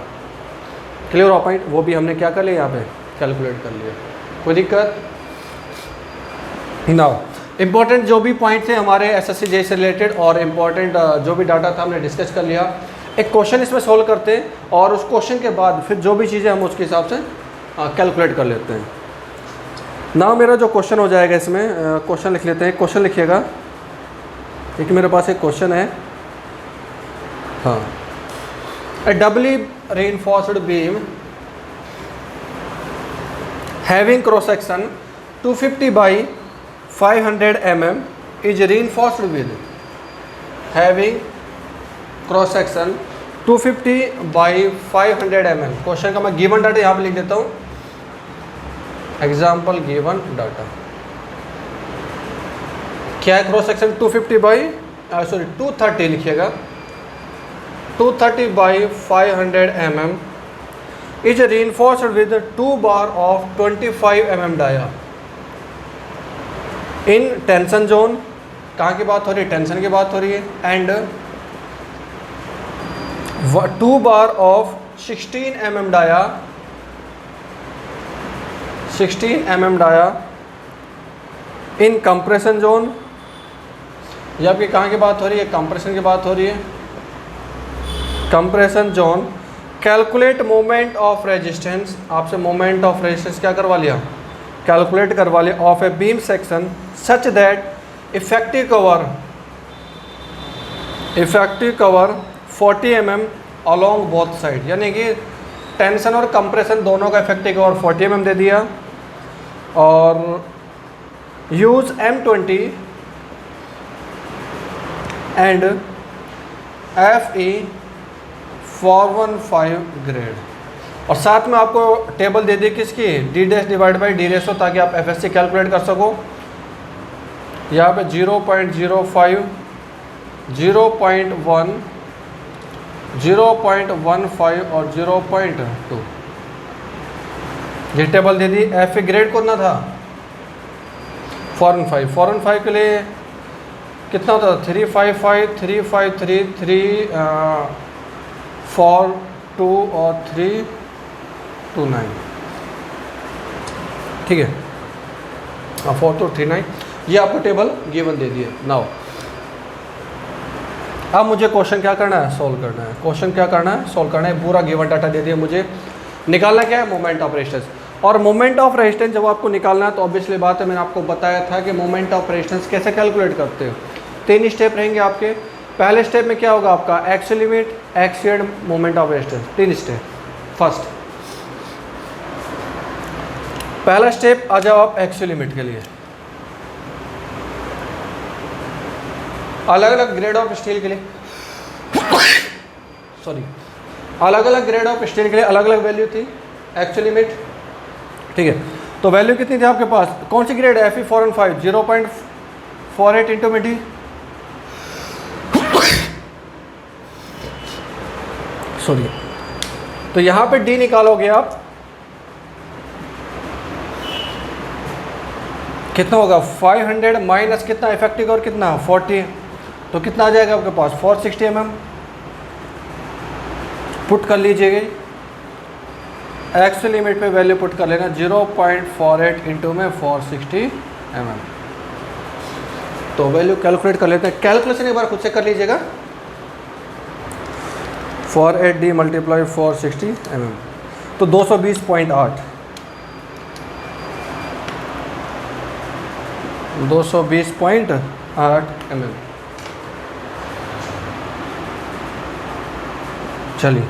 क्लियर हो पॉइंट, वो भी हमने क्या कर लिया यहाँ पे कैलकुलेट कर लिया, कोई दिक्कत ना। इंपॉर्टेंट जो भी पॉइंट्स हैं हमारे SSC JEE से रिलेटेड और इम्पॉर्टेंट जो भी डाटा था हमने डिस्कस कर लिया। एक क्वेश्चन इसमें सोल्व करते हैं और उस क्वेश्चन के बाद फिर जो भी चीज़ें हम उसके हिसाब से कैलकुलेट कर लेते हैं। ना मेरा जो क्वेश्चन हो जाएगा इसमें, क्वेश्चन लिख लेते हैं, क्वेश्चन लिखिएगा। एक मेरे पास एक क्वेश्चन है, हाँ, ए डबली reinforced beam having cross section 250 by 500 mm is reinforced with having cross section 250 by 500 mm। Question का मैं गिवन डाटा यहाँ पे लिख देता हूँ, एग्जाम्पल गिवन डाटा। क्या है क्रॉस सेक्शन 230 लिखिएगा, 230 by 500 mm is reinforced with 2 bar of 25 mm dia in tension zone. कहाँ की बात हो रही है? टेंशन की बात हो रही है। And 2 bar of 16 mm dia, 16 mm dia in compression zone. ये आपकी कहाँ की बात हो रही है? कंप्रेशन की बात हो रही है। Compression zone. Calculate moment of resistance, आपसे मोमेंट ऑफ रेजिस्टेंस क्या करवा लिया? कैलकुलेट करवा लिया of a beam section such that effective cover 40 mm along both side, यानी कि टेंशन और कंप्रेशन दोनों का इफेक्टिव कवर 40 mm दे दिया। और use M20 and FE 415 grade. और साथ में आपको टेबल दे दी किसकी? D dash divide by D ratio, ताकि आप FSC कैलकुलेट कर सको। यहाँ पे 0.05, 0.1, 0.15 और 0.2 ये टेबल दे दी। FE ग्रेड कितना था? 415। 415 के लिए कितना होता था? 355, 353, 3 4 2 और 329, ठीक है। 4239 ये आपको टेबल गिवन दे दिए। नाउ अब मुझे क्वेश्चन क्या करना है? सॉल्व करना है। क्वेश्चन क्या करना है? सॉल्व करना है। पूरा गिवन डाटा दे दिया मुझे। निकालना क्या है? Moment of resistance. और मोमेंट ऑफ रेजिस्टेंस जब आपको निकालना है तो ऑब्वियसली बात है, मैंने आपको बताया था कि मोमेंट ऑफ रेजिस्टेंस कैसे कैलकुलेट करते हो। 3 स्टेप रहेंगे आपके। पहले स्टेप में क्या होगा आपका? Axial limit, axial moment of resistance, 3 step. First पहला स्टेप आ जाओ आप एक्सियल लिमिट के लिए। अलग अलग ग्रेड ऑफ स्टील के लिए सॉरी अलग अलग ग्रेड ऑफ स्टील के लिए अलग अलग वैल्यू थी एक्सियल लिमिट, ठीक है। तो वैल्यू कितनी थी आपके पास? कौन सी ग्रेड है? FE 415, 0.48 इंटू में डी, सॉरी। तो यहाँ पे डी निकालोगे आप, कितना होगा? 500 माइनस कितना इफेक्टिव और कितना 40, तो कितना आ जाएगा आपके पास? 460 mm। पुट कर लीजिएगा, एक्सियल लिमिट पे वैल्यू पुट कर लेना 0.48 इंटू में 460 mm। तो वैल्यू कैलकुलेट कर लेते हैं। कैलकुलेशन एक बार खुद से कर लीजिएगा। 480 मल्टीप्लाई 460 mm, तो 220.8, 220.8 mm। चलिए,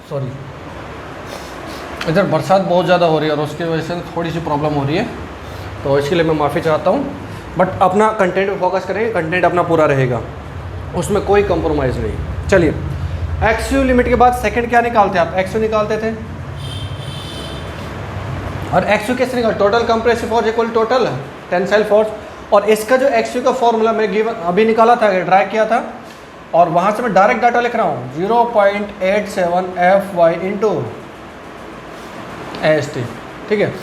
सॉरी, इधर बरसात बहुत ज़्यादा हो रही है और उसकी वजह से थोड़ी सी प्रॉब्लम हो रही है, तो इसके लिए मैं माफ़ी चाहता हूँ। बट अपना कंटेंट पे फोकस करेंगे, कंटेंट अपना पूरा रहेगा, उसमें कोई कंप्रोमाइज़ नहीं। चलिए, एक्सयू लिमिट के बाद सेकंड क्या निकालते हैं आप? एक्सयू निकालते थे। और एक्सयू कैसे निकाल? Total compressive force equal total tensile force. और इसका जो एक्सयू का फॉर्मूला मैं गिवन अभी निकाला था, ड्राई किया था, और वहाँ से मैं डायरेक्ट डाटा लिख रहा हूँ 0.87 FY इंटू AST, ठीक है।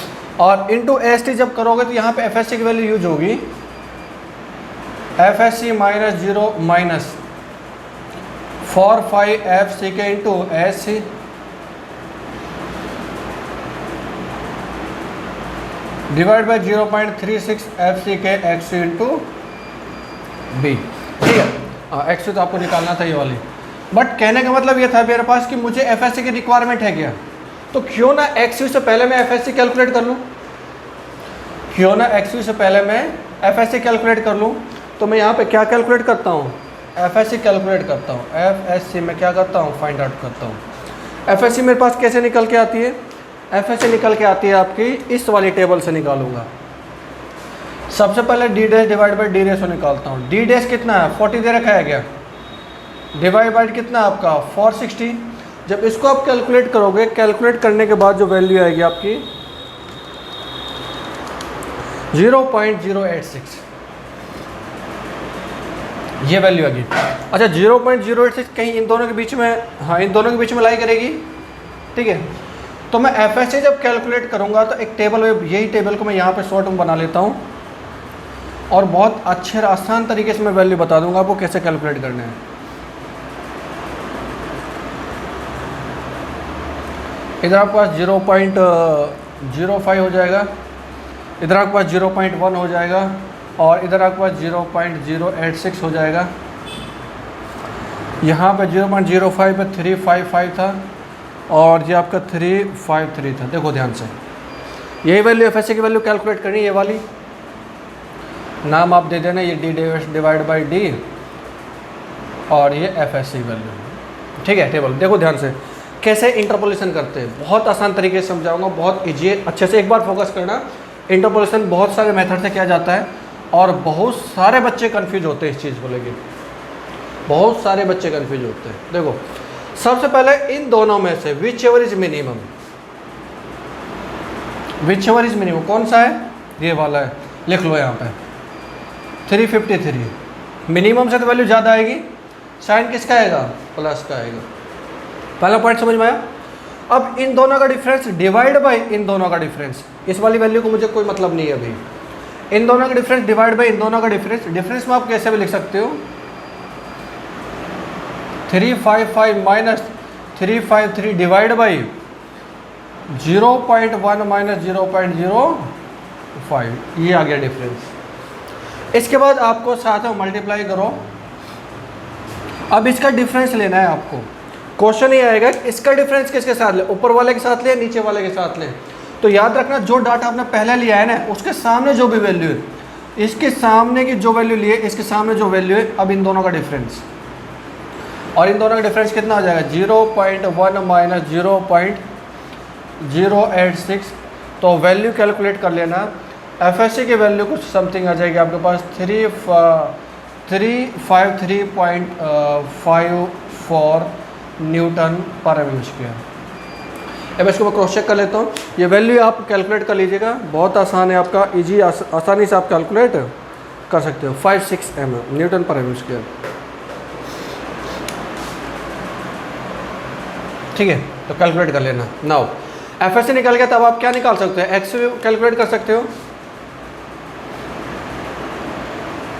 और इंटू AST जब करोगे तो यहाँ पे FSC की वैल्यू यूज होगी, FSC minus 0 minus 45 FCK into ASC divide by 0.36 FCK XC into B, ठीक है। एक्स तो आपको निकालना था ये वाली। बट कहने का मतलब ये था मेरे पास कि मुझे FSC की रिक्वायरमेंट है क्या, तो क्यों ना XU से पहले मैं FSC कैलकुलेट कर लूँ, क्यों ना XU से पहले मैं FSC कैलकुलेट कर लूँ। तो मैं यहाँ पे क्या कैलकुलेट करता हूँ? FSC कैलकुलेट करता हूँ। FSC में क्या करता हूँ? फाइंड आउट करता हूँ। FSC मेरे पास कैसे निकल के आती है? FSC निकल के आती है आपकी इस वाली टेबल से निकालूंगा। सबसे पहले D dash divide by D ratio निकालता हूँ। डी डैश कितना है? 40 दे रखा है क्या? डिवाइड बाई कितना आपका? 460। जब इसको आप कैलकुलेट करोगे, कैलकुलेट करने के बाद जो वैल्यू आएगी आपकी 0.086 ये वैल्यू आ गई। अच्छा 0.086 कहीं इन दोनों के बीच में, हाँ इन दोनों के बीच में लाई करेगी, ठीक है। तो मैं FSC जब कैलकुलेट करूँगा तो एक टेबल, यही टेबल को मैं यहाँ पे शॉर्ट में बना लेता हूँ और बहुत अच्छे आसान तरीके से मैं वैल्यू बता दूँगा आपको कैसे कैलकुलेट करने हैं। इधर आपके पास 0.05 हो जाएगा, इधर आपके पास 0.1 हो जाएगा और इधर आपके पास 0.086 हो जाएगा। यहाँ पे 0.05 पे 355 था और ये आपका 353 था। देखो ध्यान से, यही वैल्यू FSC की वैल्यू कैलकुलेट करनी है, ये वाली नाम आप दे देना, ये D डिवाइड बाई D और ये FSC वैल्यू, ठीक है। टेबल देखो ध्यान से कैसे इंटरपोलेशन करते हैं, बहुत आसान तरीके से समझाऊंगा, बहुत ईजी है। अच्छे से एक बार फोकस करना। इंटरपोलेशन बहुत सारे मेथड से किया जाता है और बहुत सारे बच्चे कंफ्यूज होते हैं इस चीज़ को लेके, बहुत सारे बच्चे कंफ्यूज होते हैं। देखो सबसे पहले इन दोनों में से which ever is minimum, which ever is minimum कौन सा है, ये वाला है, लिख लो यहाँ पे 353। मिनिमम से तो वैल्यू ज़्यादा आएगी, साइन किसका आएगा, प्लस का आएगा। पहला पॉइंट समझ में आया। अब इन दोनों का डिफरेंस डिवाइड बाई इन दोनों का डिफरेंस, इस वाली वैल्यू को मुझे कोई मतलब नहीं है अभी। इन दोनों का डिफरेंस डिवाइड बाई इन दोनों का डिफरेंस, डिफरेंस में आप कैसे भी लिख सकते हो 355 माइनस 353 डिवाइड बाई 0.1 माइनस 0.05, ये आ गया डिफरेंस। इसके बाद आपको साथ में मल्टीप्लाई करो। अब इसका डिफरेंस लेना है आपको। क्वेश्चन ये आएगा कि इसका डिफरेंस किसके साथ ले, ऊपर वाले के साथ ले, नीचे वाले के साथ ले। तो याद रखना जो डाटा आपने पहले लिया है ना, उसके सामने जो भी वैल्यू है, इसके सामने की जो वैल्यू लिए, इसके सामने जो वैल्यू है, अब इन दोनों का डिफरेंस, और इन दोनों का डिफरेंस कितना हो जाएगा 0.1 माइनस 0.086। तो वैल्यू कैलकुलेट कर लेना। FSC की वैल्यू कुछ समथिंग आ जाएगी आपके पास 353.54 न्यूटन पर एम स्क्वायर। अब इसको मैं क्रॉस चेक कर लेता हूँ। ये वैल्यू आप कैलकुलेट कर लीजिएगा, बहुत आसान है आपका, इजी आसानी से आप कैलकुलेट कर सकते हो। 56 न्यूटन पर एम स्क्वायर, ठीक है। तो कैलकुलेट कर लेना। नाउ FSC निकल गया, तब आप क्या निकाल सकते हो, एक्स कैलकुलेट कर सकते हो।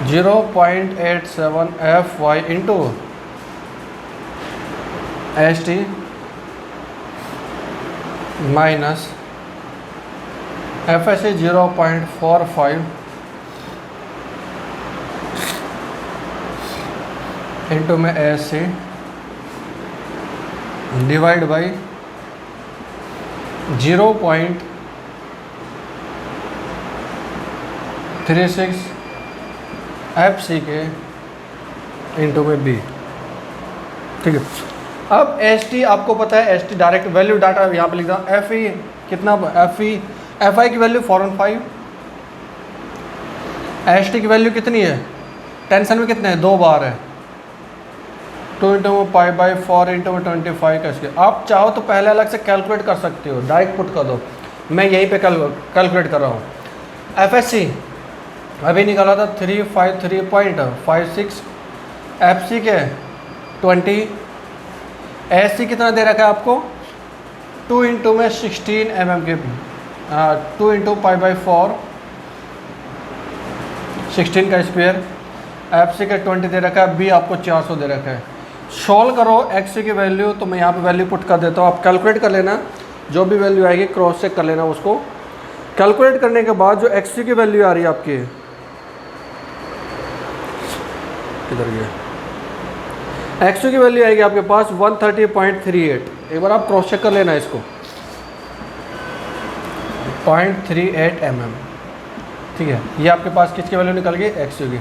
0.87 FY into ST minus FSC 0.45 into में SC डिवाइड बाई 0.36 FC के इंटू में B, ठीक है। अब ST आपको पता है, ST डायरेक्ट वैल्यू डाटा यहाँ पे लिख रहा हूँ। FE कितना, FI की वैल्यू 415, ST की वैल्यू कितनी है, टेंशन में कितने हैं, 2 बार है, 2 इंटू पाई बाई 4 इंटू 25 का स्क्वायर। आप चाहो तो पहले अलग से कैलकुलेट कर सकते हो, डायरेक्ट पुट कर दो, मैं यहीं पे कैलकुलेट कर रहा हूँ। FSC अभी निकाला था 353.56, FC के 20, SC कितना दे रखा है आपको 2 इंटू में 16 mm के, 2 इंटू पाई बाई 4 16 का स्क्वायर, FC का 20 दे रखा है, B आपको 400 दे रखा है। सॉल्व करो XC की वैल्यू, तो मैं यहाँ पे वैल्यू पुट कर देता हूँ, आप कैलकुलेट कर लेना, जो भी वैल्यू आएगी क्रॉस चेक कर लेना उसको। कैलकुलेट करने के बाद जो XC की वैल्यू आ रही है आपकी, किधर गया, XC की वैल्यू आएगी आपके पास 130.38। एक बार आप क्रॉस चेक कर लेना इसको, 0.38 mm, ठीक है। ये आपके पास किसकी वैल्यू निकल गई, XC की।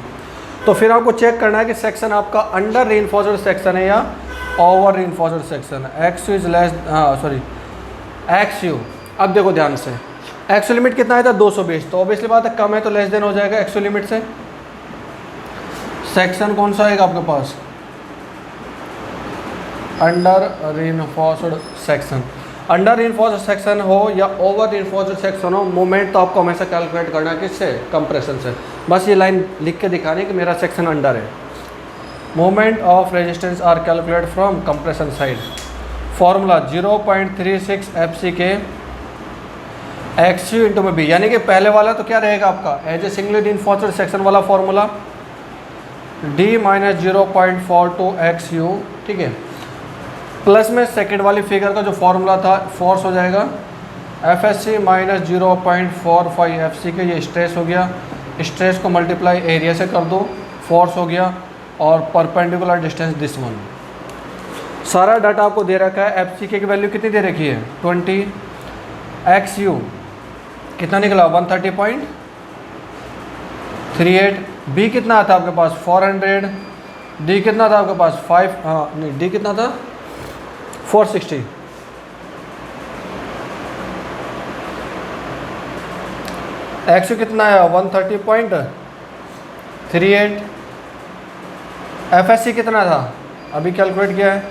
तो फिर आपको चेक करना है कि सेक्शन आपका अंडर रीइंफोर्स्ड सेक्शन है या ओवर रीइंफोर्स्ड सेक्शन है। XU is less, XU। अब देखो ध्यान से, XU लिमिट कितना है था 220, तो ऑब्वियसली बात है कम है तो लेस देन हो जाएगा XU लिमिट से। सेक्शन कौन सा आएगा आपके पास, under reinforced section. Under reinforced section हो या ओवर इन्फोर्स्ड सेक्शन हो, मोमेंट तो आपको हमेशा कैलकुलेट करना है किससे, कंप्रेशन से। बस ये लाइन लिख के दिखानी है कि मेरा सेक्शन अंडर है। Moment of resistance are calculate from compression side. Formula 0.36 FC K XU into में बी, यानी कि पहले वाला तो क्या रहेगा आपका, as a single enforced section वाला फॉर्मूला D माइनस 0.42 XU, ठीक है। प्लस में सेकेंड वाली फिगर का जो फॉर्मूला था फोर्स हो जाएगा FSC माइनस 0.45 FC के, ये स्ट्रेस हो गया, स्ट्रेस को मल्टीप्लाई एरिया से कर दो, फोर्स हो गया, और परपेंडिकुलर डिस्टेंस दिस वन। सारा डाटा आपको दे रखा है। FCK की वैल्यू कितनी दे रखी है 20, XU कितना निकला 130.38, B कितना था आपके पास 400, D कितना था आपके पास 5, हाँ नहीं D कितना था 460, XU कितना है 130.38, FSC कितना था अभी कैलकुलेट किया है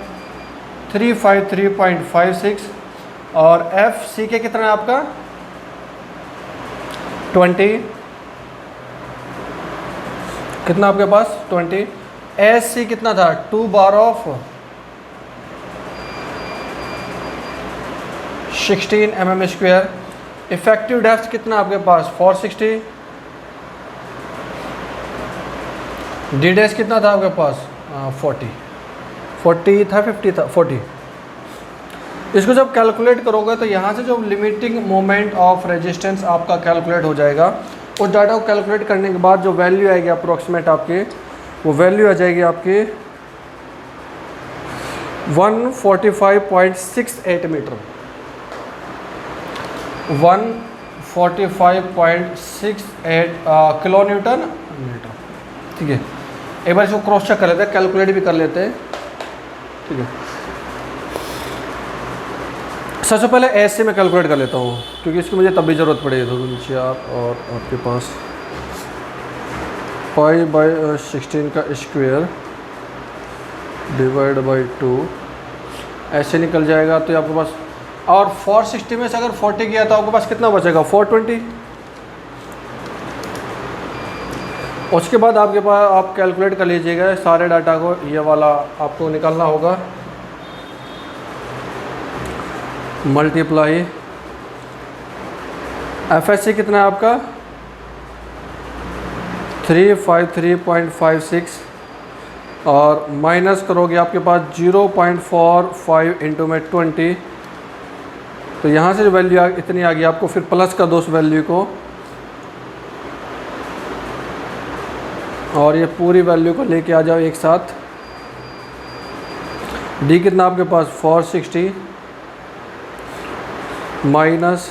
353.56, और FCK कितना है आपका 20, कितना आपके पास 20, SC कितना था 2 bar of 16 mm square, effective depth कितना आपके पास 460, डी डैश कितना था आपके पास 40 था 50 था 40। इसको जब कैलकुलेट करोगे तो यहाँ से जो लिमिटिंग मोमेंट ऑफ रेजिस्टेंस आपका कैलकुलेट हो जाएगा। उस डाटा को कैलकुलेट करने के बाद जो वैल्यू आएगी अप्रोक्सीमेट आपके, वो वैल्यू आ जाएगी आपकी 145.68 मीटर, 145.68 किलो न्यूटन मीटर, ठीक है। एक बार इसको क्रॉस चेक कर लेते हैं, कैलकुलेट भी कर लेते हैं, ठीक है। सबसे पहले ऐसे में कैलकुलेट कर लेता हूँ, क्योंकि इसकी मुझे तब भी ज़रूरत पड़ेगी। तो नीचे आप और आपके पास π/16 का स्क्वायर डिवाइड बाई 2 ऐसे निकल जाएगा। तो आपके पास, और 460 में से अगर 40 गया तो आपके पास कितना बचेगा 420। उसके बाद आपके पास आप कैलकुलेट कर लीजिएगा सारे डाटा को, ये वाला आपको निकालना होगा, मल्टीप्लाई FSC कितना है आपका 353.56, और माइनस करोगे आपके पास 0.45 इंटू में 20, तो यहाँ से जो वैल्यू इतनी आ गई आपको फिर प्लस कर दो उस वैल्यू को, और ये पूरी वैल्यू को लेके आ जाओ एक साथ। D कितना आपके पास 460 माइनस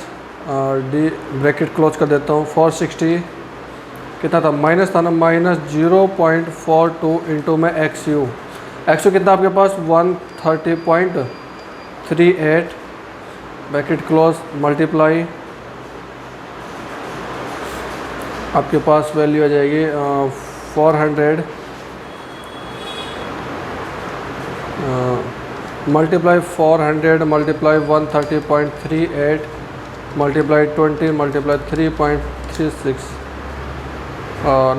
D ब्रैकेट क्लोज कर देता हूँ, 460 कितना था माइनस था ना, माइनस 0.42 इंटू में XU कितना आपके पास 130.38 ब्रैकेट क्लोज मल्टीप्लाई, आपके पास वैल्यू आ जाएगी 400 मल्टीप्लाई 400 मल्टीप्लाई 130.38 मल्टीप्लाई 20 मल्टीप्लाई 3.36,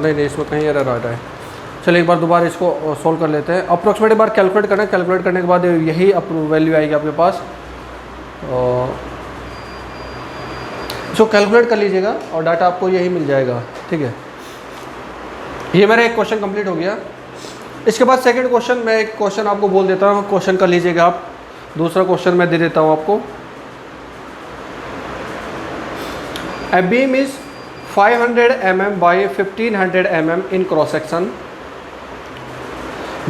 नहीं इसमें कहीं एरर आ रहा है। चलिए एक बार दोबारा इसको सोल्व कर लेते हैं। अप्रोक्सीमेट एक बार कैलकुलेट करना है, कैलकुलेट करने के बाद यही वैल्यू आएगी आपके पास, इसको कैलकुलेट कर लीजिएगा और डाटा आपको यही मिल जाएगा, ठीक है। ये मेरा एक क्वेश्चन कंप्लीट हो गया। इसके बाद सेकंड क्वेश्चन, मैं एक क्वेश्चन आपको बोल देता हूँ, क्वेश्चन कर लीजिएगा आप। दूसरा क्वेश्चन मैं दे देता हूँ आपको। A beam is 500 mm by 1500 mm in cross section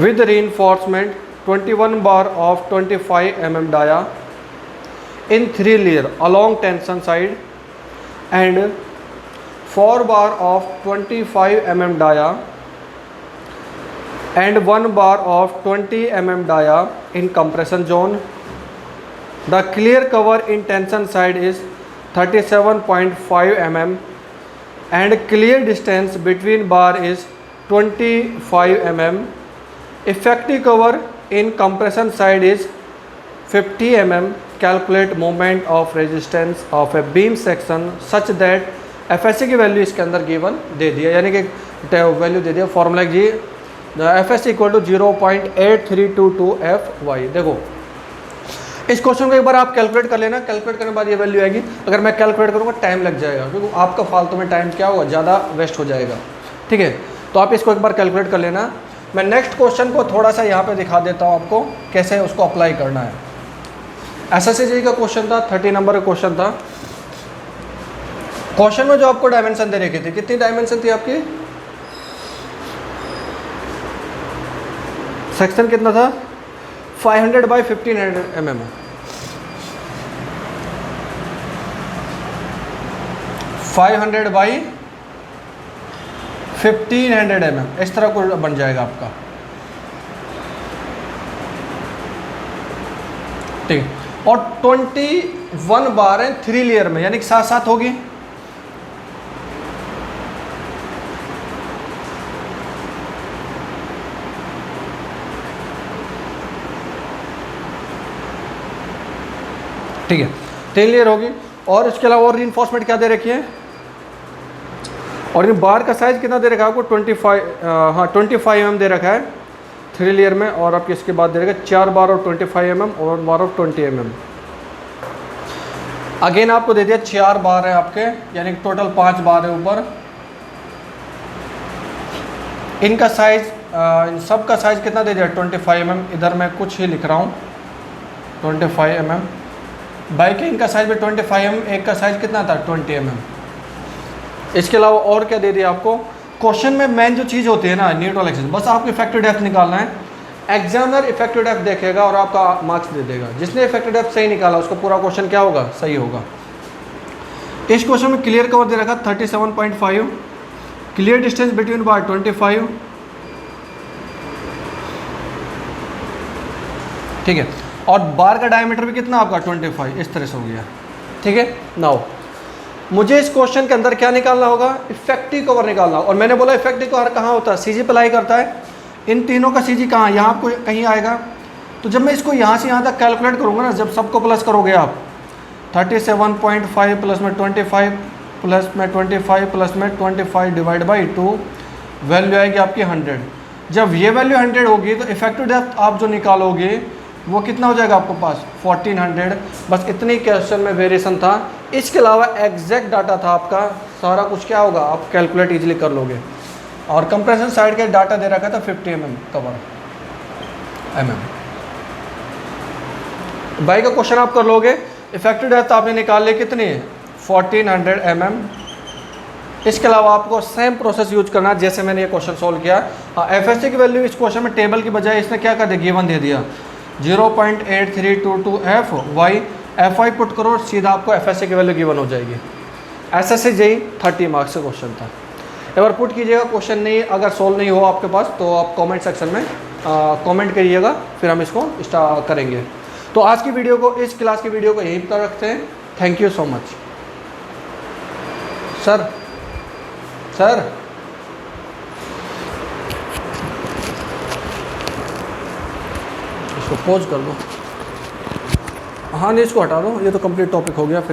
with reinforcement 21 bar of 25 mm dia in 3 layer along tension side and 4 bar of 25 mm dia and 1 bar of 20 mm dia in compression zone. The clear cover in tension side is 37.5 mm and clear distance between bar is 25 mm. Effective cover in compression side is 50 mm calculate moment of resistance of a beam section such that FSc की value इसके अंदर given दे दिया, यानी कि value दे दिया formula जी FSC equal to 0.8322 FY। देखो इस क्वेश्चन को एक बार आप कैलकुलेट कर लेना, कैलकुलेट करने के बाद ये वैल्यू आएगी। अगर मैं कैलकुलेट करूँगा टाइम लग जाएगा, क्योंकि आपका फालतू में टाइम क्या होगा, ज़्यादा वेस्ट हो जाएगा। ठीक है, तो आप इसको एक बार कैलकुलेट कर लेना। मैं नेक्स्ट क्वेश्चन को थोड़ा सा यहाँ पे दिखा देता हूँ आपको कैसे उसको अप्लाई करना है। SSC का क्वेश्चन था, 30 नंबर का क्वेश्चन था। क्वेश्चन में जो आपको डायमेंशन दे रखी थी, कितनी डायमेंशन थी आपकी, सेक्शन कितना था, 500 बाई 1500 mm। 500 बाई 1500 mm इस तरह को बन जाएगा आपका। ठीक है, और 21 बार है 3 लेयर में, यानी कि साथ साथ होगी। ठीक है, 3 लेयर होगी। और इसके अलावा और रीइंफोर्समेंट क्या दे रखी है, और इन बार का साइज कितना दे रखा है आपको 25 mm दे रखा है 3 लेयर में। और आपके इसके बाद दे रखा है 4 बार और 25 mm और बार ऑफ 20 mm। अगेन आपको दे दिया 4 बार है आपके, यानी टोटल 5 बार है ऊपर। इनका साइज इन सब का साइज कितना दे दिया 25 mm, इधर मैं कुछ ही लिख रहा हूँ 25 mm। बाइक इनका साइज भी 25 mm, एक का साइज कितना था 20 mm। इसके अलावा और क्या दे दिया आपको, क्वेश्चन में मेन जो चीज़ होती है ना न्यूट्रल एक्सिस, बस आपको इफेक्टिव डेप्थ निकालना है। एग्जामिनर इफेक्टिव डेप्थ देखेगा और आपका मार्क्स दे देगा। जिसने इफेक्टिव डेप्थ सही निकाला उसका पूरा क्वेश्चन क्या होगा, सही होगा। इस क्वेश्चन में क्लियर कवर दे रखा 37.5, क्लियर डिस्टेंस बिटवीन बार 25। ठीक है, और बार का डायमीटर भी कितना आपका 25, इस तरह से हो गया। ठीक है, नाउ मुझे इस क्वेश्चन के अंदर क्या निकालना होगा, इफेक्टिव कवर निकालना। और मैंने बोला इफेक्टिव कवर कहाँ होता है, सीजी अप्लाई करता है। इन तीनों का सीजी कहाँ, यहाँ आपको कहीं आएगा। तो जब मैं इसको यहाँ से यहाँ तक कैलकुलेट करूँगा ना, जब सबको प्लस करोगे आप 37.5 प्लस में 25 प्लस में 25 प्लस में 25 डिवाइड बाई 2, वैल्यू आएगी आपकी 100। जब ये वैल्यू 100 होगी तो इफेक्टिव डेप्थ आप जो निकालोगे वो कितना हो जाएगा आपको पास 1400। बस इतनी क्वेश्चन में वेरिएशन था, इसके अलावा एग्जैक्ट डाटा था आपका। सारा कुछ क्या होगा आप कैलकुलेट इजीली कर लोगे। और कंप्रेशन साइड का डाटा दे रखा था 50 mm कवर mm। बाई का क्वेश्चन आप कर लोगे। इफेक्टिव डेप्थ आपने निकाल ली कितनी है 1400 mm। इसके अलावा आपको सेम प्रोसेस यूज करना है जैसे मैंने ये क्वेश्चन सोल्व किया। एफएससी की वैल्यू इस क्वेश्चन में टेबल की बजाय इसने क्या कर दिया, गिवन दे दिया 0.8322 FY। FY पुट करो, सीधा आपको एफएससी की वैल्यू गिवन हो जाएगी। SSC JEE 30 मार्क्स का क्वेश्चन था। एक बार पुट कीजिएगा, क्वेश्चन नहीं अगर सोल्व नहीं हो आपके पास तो आप कमेंट सेक्शन में कमेंट करिएगा, फिर हम इसको स्टार्ट करेंगे। तो आज की वीडियो को, इस क्लास की वीडियो को यहीं पर रखते हैं। Thank you so much. Sir इसको पॉज कर दो। हाँ नहीं, इसको हटा दो, ये तो कंप्लीट टॉपिक हो गया। फिर